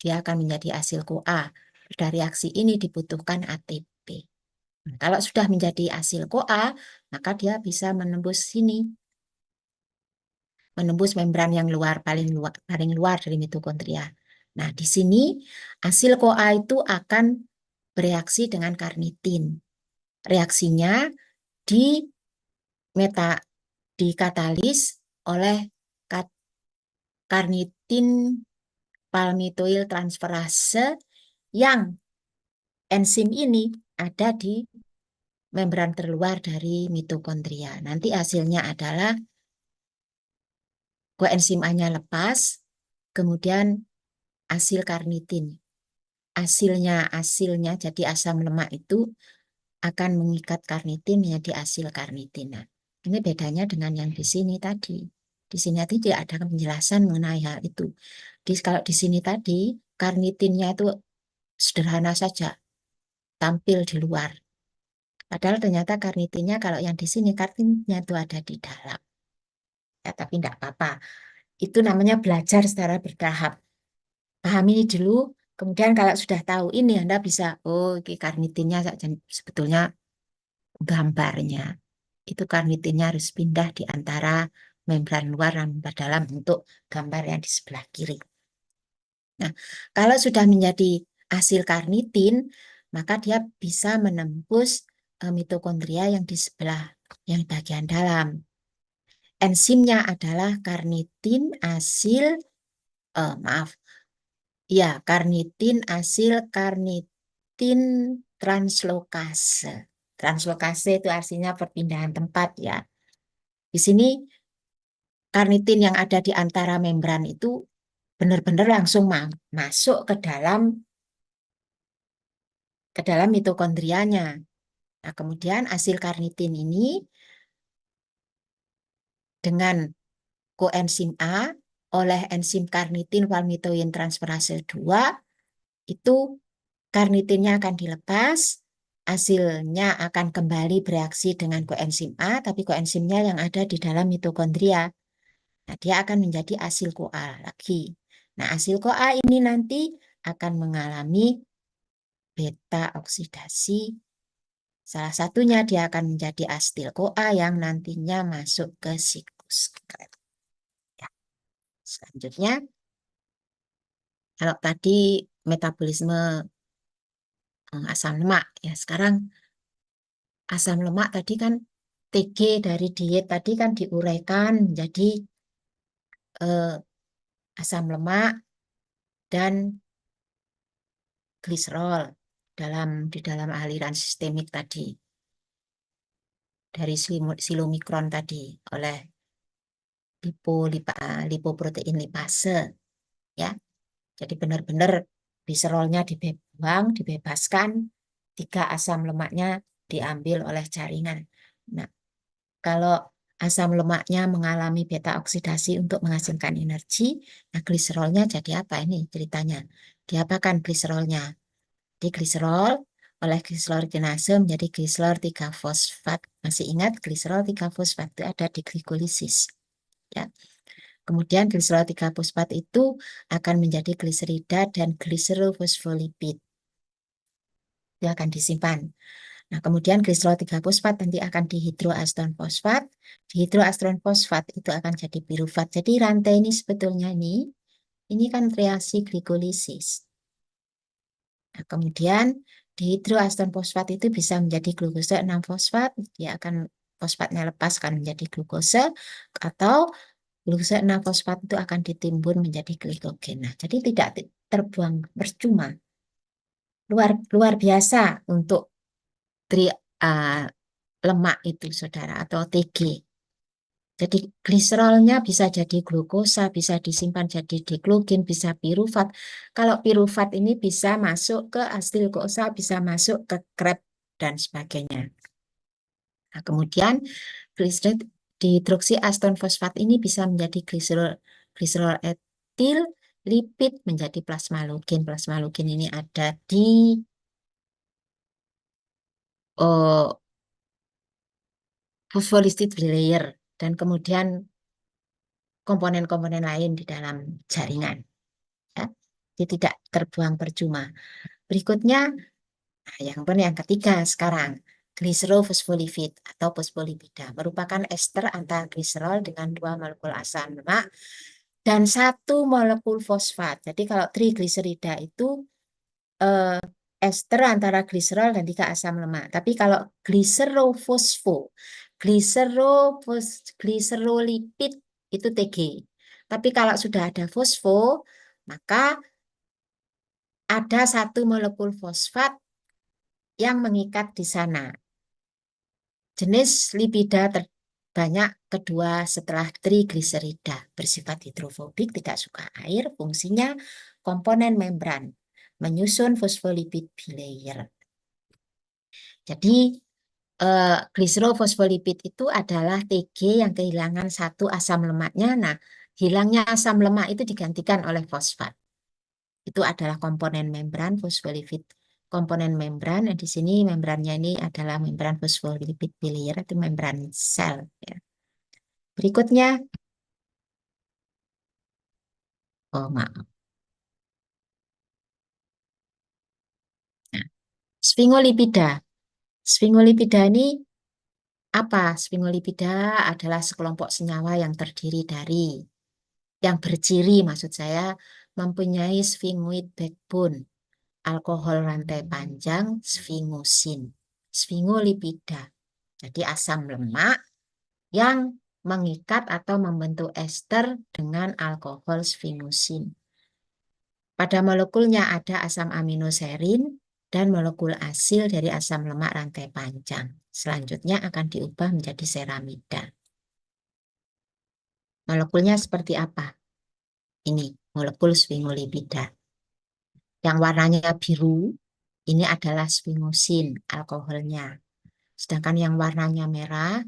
dia akan menjadi asil CoA. Pada reaksi ini dibutuhkan ATP. Kalau sudah menjadi asil CoA, maka dia bisa menembus sini. Menembus membran yang paling luar dari mitokondria. Nah, di sini asil CoA itu akan bereaksi dengan karnitin. Reaksinya dikatalis oleh karnitin palmitoyl transferase yang enzim ini ada di membran terluar dari mitokondria. Nanti hasilnya adalah koenzim A-nya lepas, kemudian asil karnitin. Asilnya jadi asam lemak itu akan mengikat karnitin menjadi asil karnitin. Nah, ini bedanya dengan yang di sini tadi. Di sini tadi tidak ada penjelasan mengenai hal itu. Kalau di sini tadi karnitinnya itu sederhana saja, tampil di luar. Padahal ternyata karnitinnya kalau yang di sini karnitinnya itu ada di dalam. Ya, tapi tidak apa-apa. Itu namanya belajar secara bertahap. Pahami ini dulu, kemudian kalau sudah tahu ini Anda bisa, oh ini karnitinnya sebetulnya gambarnya. Itu karnitinnya harus pindah di antara membran luar dan membran dalam untuk gambar yang di sebelah kiri. Nah, kalau sudah menjadi asil karnitin, maka dia bisa menembus mitokondria yang di sebelah, yang bagian dalam. Enzimnya adalah karnitin asil, karnitin asil karnitin translokase. Translokase itu artinya perpindahan tempat ya. Di sini karnitin yang ada di antara membran itu benar-benar langsung masuk ke dalam mitokondrianya. Nah, kemudian asil karnitin ini dengan koenzim A oleh enzim karnitin palmitoyl transferase 2 itu karnitinnya akan dilepas, hasilnya akan kembali bereaksi dengan koenzim A, tapi koenzimnya yang ada di dalam mitokondria. Nah, dia akan menjadi asil CoA lagi. Nah, asil CoA ini nanti akan mengalami beta oksidasi. Salah satunya dia akan menjadi asetil CoA yang nantinya masuk ke siklus Krebs. Selanjutnya, kalau tadi metabolisme asam lemak, ya sekarang asam lemak tadi kan TG dari diet tadi kan diuraikan menjadi eh, asam lemak dan gliserol di dalam aliran sistemik tadi dari silomikron tadi oleh lipoprotein lipase, ya. Jadi benar-benar gliserolnya dibebaskan, 3 asam lemaknya diambil oleh jaringan. Nah, kalau asam lemaknya mengalami beta oksidasi untuk menghasilkan energi, nah gliserolnya jadi apa ini ceritanya? Diapakan gliserolnya? Di gliserol oleh gliserolkinase menjadi gliserol 3 fosfat. Masih ingat gliserol 3 fosfat itu ada di glikolisis, ya. Kemudian gliserol 3 fosfat itu akan menjadi gliserida dan gliserofosfolipid. Itu akan disimpan. Nah, kemudian gliserol 3 fosfat nanti akan dihidroaston fosfat. Dihidroaston fosfat itu akan jadi pirufat. Jadi rantai ini sebetulnya ini kan reaksi glikolisis. Nah, kemudian dihidroaston fosfat itu bisa menjadi glukose 6 fosfat. Dia akan fosfatnya lepas akan menjadi glukose, atau glukose 6 fosfat itu akan ditimbun menjadi glikogen. Nah, jadi tidak terbuang percuma. Luar biasa untuk tri, uh, lemak itu, saudara, atau TG. Jadi gliserolnya bisa jadi glukosa, bisa disimpan jadi diklogen, bisa pirufat. Kalau pirufat ini bisa masuk ke asetil kosa, bisa masuk ke Krebs dan sebagainya. Nah, kemudian gliserol dihidroksiaston fosfat ini bisa menjadi gliserol etil lipid menjadi plasmalogen. Plasmalogen ini ada di oh, fosfolipid layer dan kemudian komponen-komponen lain di dalam jaringan. Ya. Jadi tidak terbuang percuma. Berikutnya, nah, yang ketiga sekarang, gliserofosfolipid atau fosfolipida merupakan ester antara gliserol dengan 2 molekul asam lemak dan 1 molekul fosfat. Jadi kalau trigliserida itu eh, ester antara gliserol dan 3 asam lemak. Tapi kalau gliserolipid itu TG. Tapi kalau sudah ada fosfo, maka ada 1 molekul fosfat yang mengikat di sana. Jenis lipida terbanyak kedua setelah trigliserida, bersifat hidrofobik, tidak suka air, fungsinya komponen membran, menyusun fosfolipid bilayer. Jadi gliserofosfolipid itu adalah TG yang kehilangan 1 asam lemaknya. Nah, hilangnya asam lemak itu digantikan oleh fosfat. Itu adalah komponen membran fosfolipid. Komponen membran, di sini membrannya ini adalah membran fosfolipid bilayer, itu membran sel. Ya. Berikutnya, oh maaf. Nah, sfingolipida. Sfingolipida ini apa? Sfingolipida adalah sekelompok senyawa yang terdiri dari, yang berciri maksud saya, mempunyai sfingoid backbone, alkohol rantai panjang, sfingosin, sfingolipida. Jadi asam lemak yang mengikat atau membentuk ester dengan alkohol sfingosin. Pada molekulnya ada asam aminoserin dan molekul asil dari asam lemak rantai panjang. Selanjutnya akan diubah menjadi seramida. Molekulnya seperti apa? Ini molekul sfingolipida. Yang warnanya biru, ini adalah sfingosin, alkoholnya. Sedangkan yang warnanya merah,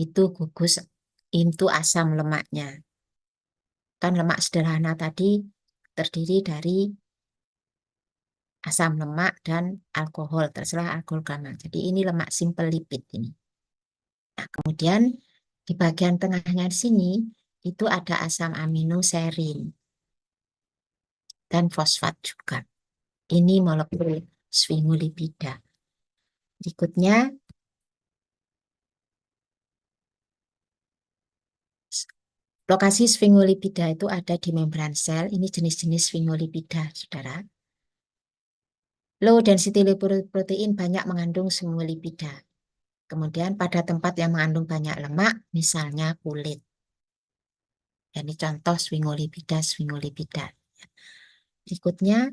itu gugus itu asam lemaknya. Kan lemak sederhana tadi terdiri dari asam lemak dan alkohol, terserah alkohol gamma. Jadi ini lemak simple lipid ini. Nah, kemudian di bagian tengahnya di sini itu ada asam aminoserin dan fosfat juga. Ini molekul sfingolipida. Berikutnya, Lokasi sfingolipida itu ada di membran sel. Ini jenis-jenis sfingolipida, saudara. Low density lipoprotein banyak mengandung sfingolipida. Kemudian pada tempat yang mengandung banyak lemak, misalnya kulit. Ini contoh sfingolipida. Berikutnya,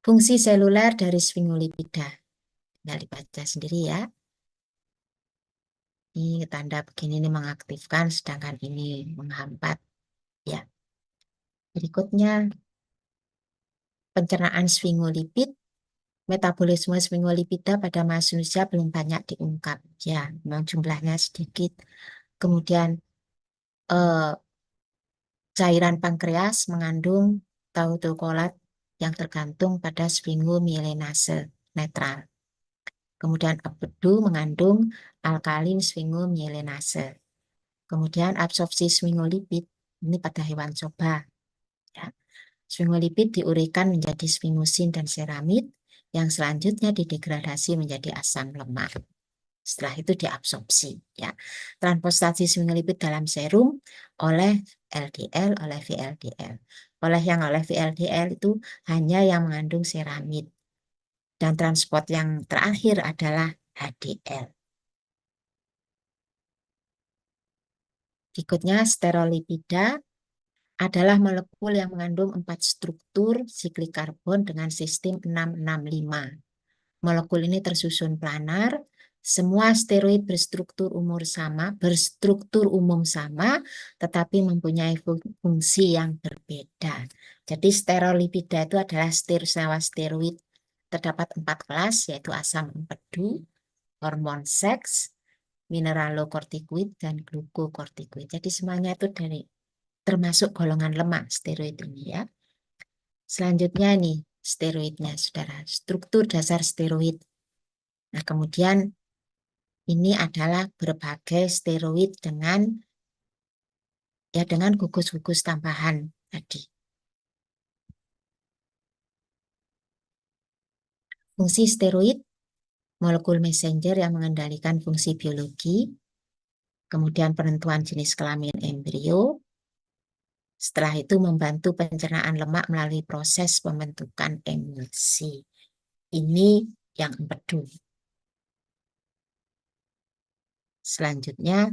fungsi seluler dari sfingolipida. Tinggal dibaca sendiri ya. Ini tanda begini ini mengaktifkan, sedangkan ini menghambat. Ya. Berikutnya, pencernaan sfingolipid. Metabolisme sfingolipida pada manusia belum banyak diungkap. Ya, memang jumlahnya sedikit. Kemudian, cairan pankreas mengandung tautokolat yang tergantung pada sfingomyelinase netral. Kemudian empedu mengandung alkalin sfingomyelinase. Kemudian absorpsi sfingolipid ini pada hewan coba. Ya. Sfingolipid diuraikan menjadi sfingosin dan seramid yang selanjutnya didegradasi menjadi asam lemak. Setelah itu diabsorpsi. Ya. Transportasi sfingolipid dalam serum oleh LDL, oleh VLDL. Oleh VLDL itu hanya yang mengandung seramid. Dan transport yang terakhir adalah HDL. Berikutnya sterolipida adalah molekul yang mengandung 4 struktur siklik karbon dengan sistem 665. Molekul ini tersusun planar, semua steroid berstruktur umum sama, tetapi mempunyai fungsi yang berbeda. Jadi sterolipida itu adalah senyawa steroid. Terdapat 4 kelas, yaitu asam empedu, hormon seks, mineralokortikoid, dan glukokortikoid. Jadi semuanya itu termasuk golongan lemak steroid ini ya. Selanjutnya nih steroidnya, saudara. Struktur dasar steroid. Nah, kemudian ini adalah berbagai steroid dengan gugus-gugus tambahan tadi. Fungsi steroid, molekul messenger yang mengendalikan fungsi biologi, kemudian penentuan jenis kelamin embrio. Setelah itu membantu pencernaan lemak melalui proses pembentukan emulsi. Ini yang empedu. Selanjutnya,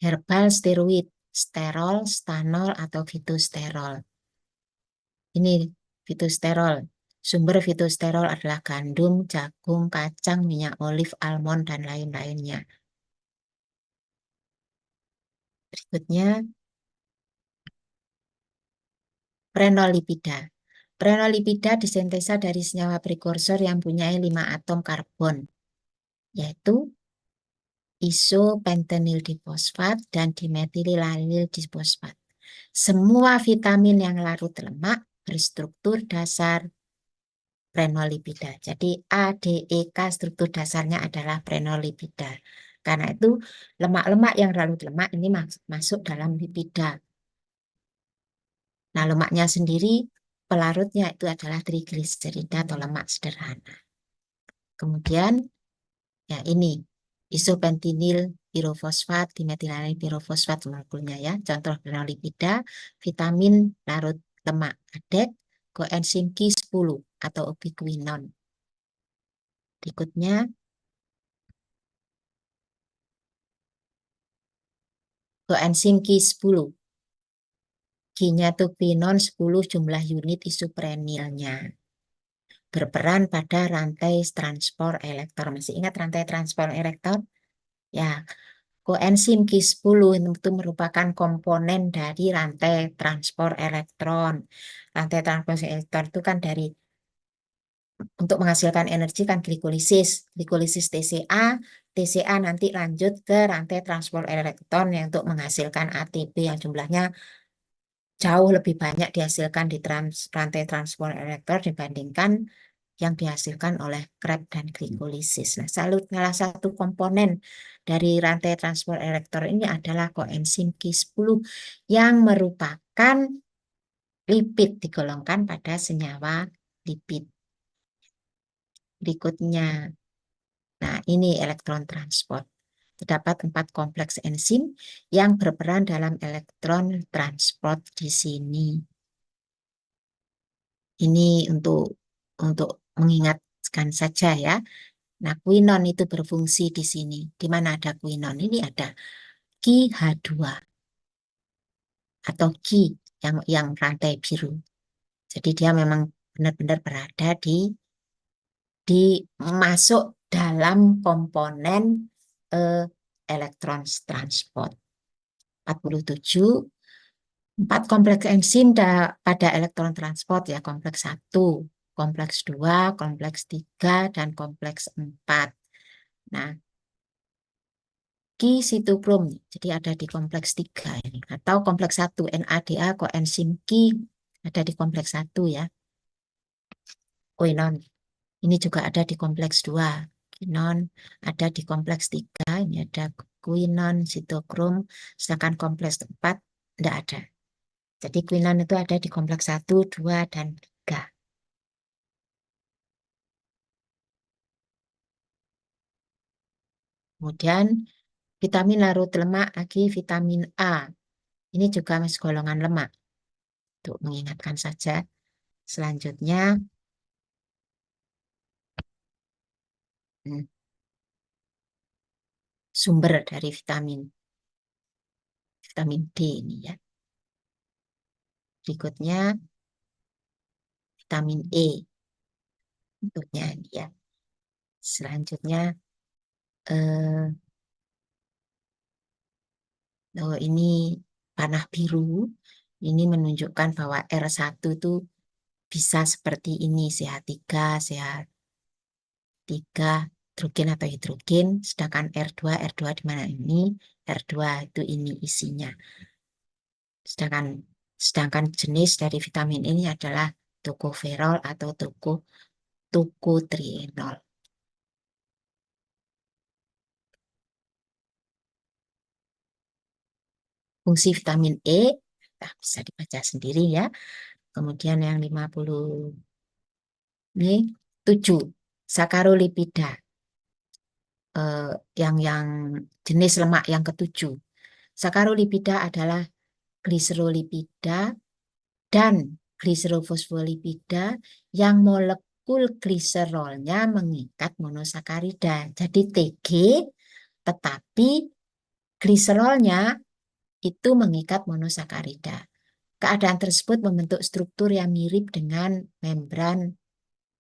herbal steroid, sterol, stanol, atau fitosterol. Ini fitosterol. Sumber fitosterol adalah gandum, jagung, kacang, minyak olive, almond, dan lain-lainnya. Berikutnya, prenolipida. Prenolipida disintesa dari senyawa prekursor yang punya 5 atom karbon, yaitu isopentenyl difosfat dan dimetilyl difosfat. Semua vitamin yang larut lemak berstruktur dasar prenolipida. Jadi A, D, E, K struktur dasarnya adalah prenolipida. Karena itu lemak-lemak yang larut lemak ini masuk dalam lipida. Nah, lemaknya sendiri pelarutnya itu adalah trigliserida atau lemak sederhana. Kemudian ya ini isopentinil pirofosfat, dimetilyl pirofosfat molekulnya ya. Contoh prenolipida, vitamin larut lemak adek, koenzim Q10 atau ubiquinon. Berikutnya koenzim Q10. Q-nya itu quinon 10 jumlah unit isoprenilnya. Berperan pada rantai transport elektron. Masih ingat rantai transport elektron? Ya, koenzim Q10 itu merupakan komponen dari rantai transport elektron. Rantai transport elektron itu kan untuk menghasilkan energi kan glikolisis TCA, TCA nanti lanjut ke rantai transport elektron yang untuk menghasilkan ATP yang jumlahnya jauh lebih banyak dihasilkan di rantai transport elektron dibandingkan yang dihasilkan oleh Krebs dan glikolisis. Nah, salah satu komponen dari rantai transport elektron ini adalah koenzim Q10 yang merupakan lipid, digolongkan pada senyawa lipid. Berikutnya, nah ini elektron transport. Terdapat 4 kompleks enzim yang berperan dalam elektron transport di sini. Ini untuk mengingatkan saja ya. Nah, quinon itu berfungsi di sini. Di mana ada quinon? Ini ada QH2 atau Qi yang rantai biru. Jadi dia memang benar-benar berada di masuk dalam komponen elektron transport. 47 4 kompleks enzim pada elektron transport ya, kompleks 1, kompleks 2, kompleks 3, dan kompleks 4. Nah, Qi sitokrom, jadi ada di kompleks 3 ini. Atau kompleks 1, NADA koenzim Qi ada di kompleks 1 ya. Quinon, ini juga ada di kompleks 2. Quinon ada di kompleks 3, ini ada quinon, sitokrom, sedangkan kompleks 4 tidak ada. Jadi quinon itu ada di kompleks 1, 2, dan 3. Kemudian vitamin larut lemak lagi vitamin A. Ini juga masuk golongan lemak. Untuk mengingatkan saja. Selanjutnya sumber dari vitamin D ini ya. Berikutnya vitamin E. Bentuknya ini ya. Selanjutnya ini panah biru. Ini menunjukkan bahwa R1 itu bisa seperti ini, CH3, CH3, hidrogen atau hidrogen, sedangkan R2 di mana ini? R2 itu ini isinya. Sedangkan jenis dari vitamin ini adalah tokoferol atau tokotrienol. Fungsi vitamin E bisa dibaca sendiri ya. Kemudian yang 50 ini 7 sakarolipida. Yang jenis lemak yang ketujuh. Sakarolipida adalah gliserolipida dan gliserofosfolipida yang molekul gliserolnya mengikat monosakarida. Jadi TG, tetapi gliserolnya itu mengikat monosakarida. Keadaan tersebut membentuk struktur yang mirip dengan membran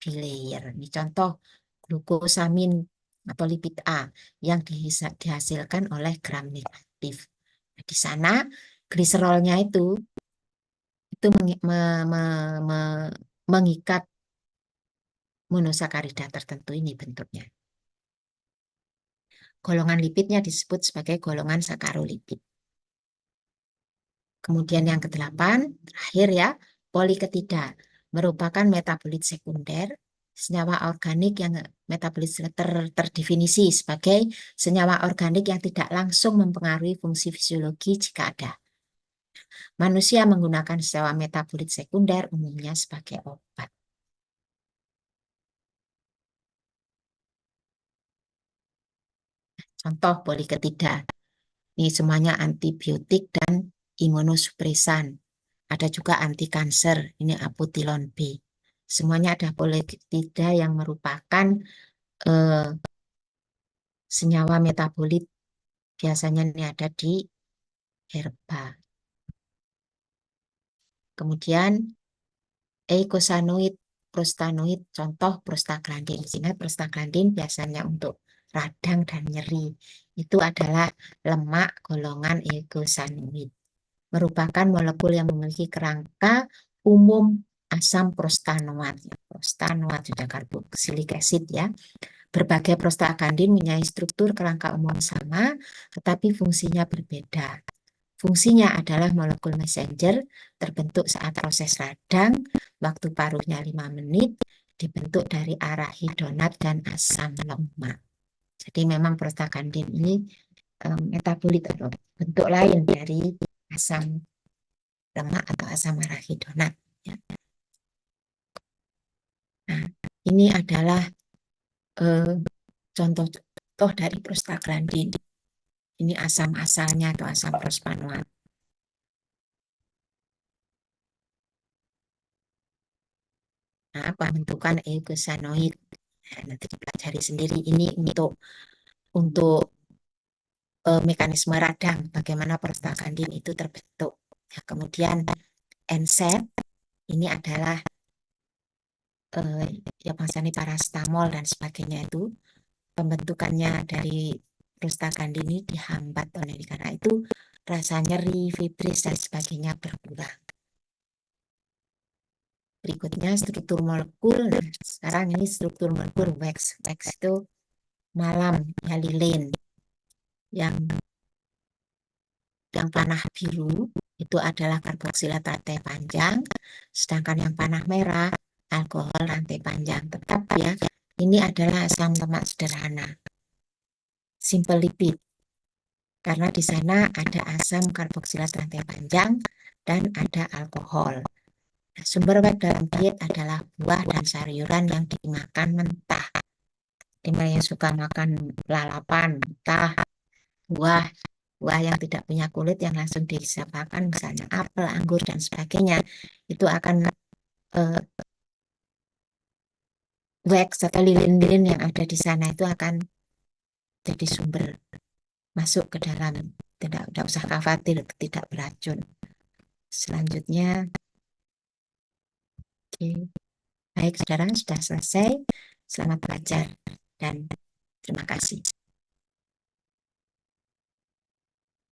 bilayer. Ini contoh glukosamin atau lipid A yang dihasilkan oleh gram negatif. Di sana gliserolnya itu mengikat monosakarida tertentu, ini bentuknya. Golongan lipidnya disebut sebagai golongan sakarolipid. Kemudian yang ke-8, terakhir ya, poliketida merupakan metabolit sekunder, senyawa organik yang metabolit terdefinisi sebagai senyawa organik yang tidak langsung mempengaruhi fungsi fisiologi jika ada. Manusia menggunakan senyawa metabolit sekunder umumnya sebagai obat. Contoh poliketida. Ini semuanya antibiotik dan imunosupresan. Ada juga anti kanker, ini apotilon B. Semuanya ada poliketida yang merupakan senyawa metabolit. Biasanya ini ada di herba. Kemudian eikosanoid, prostanoid, contoh prostaglandin. Sehingga prostaglandin biasanya untuk radang dan nyeri. Itu adalah lemak golongan eikosanoid. Merupakan molekul yang memiliki kerangka umum asam prostanoat. Prostanoat sudah karboksilik acid ya. Berbagai prostaglandin mempunyai struktur kerangka umum sama, tetapi fungsinya berbeda. Fungsinya adalah molekul messenger terbentuk saat proses radang, waktu paruhnya 5 menit, dibentuk dari arachidonat dan asam lemak. Jadi memang prostaglandin ini metabolit atau bentuk lain dari asam lemak atau asam arachidonat. Ya. Nah, ini adalah contoh-contoh dari prostaglandin. Ini asam asalnya atau asam prospanoat. Nah, pembentukan eukosanoid. Nah, nanti dipelajari sendiri ini untuk mekanisme radang, bagaimana prostaglandin itu terbentuk. Ya, kemudian NSAID ini adalah ya bangsanya parastamol dan sebagainya, itu pembentukannya dari prostaglandin ini dihambat oleh karena itu rasa nyeri, fibris dan sebagainya berkurang. Berikutnya struktur molekul. Nah, sekarang ini struktur molekul wax. Wax itu malam ya, lilin. Yang panah biru itu adalah karboksilat rantai panjang, sedangkan yang panah merah alkohol rantai panjang. Tetap ya, ini adalah asam lemak sederhana, simple lipid, karena di sana ada asam karboksilat rantai panjang dan ada alkohol. Nah, sumber wax dalam diet adalah buah dan sayuran yang dimakan mentah. Dimana yang suka makan lalapan mentah, buah yang tidak punya kulit yang langsung disapakan, misalnya apel, anggur dan sebagainya, itu akan wax atau lilin-lilin yang ada di sana itu akan jadi sumber masuk ke dalam. Tidak usah khawatir tidak beracun. Selanjutnya, oke. Baik saudara, sudah selesai. Selamat belajar dan terima kasih.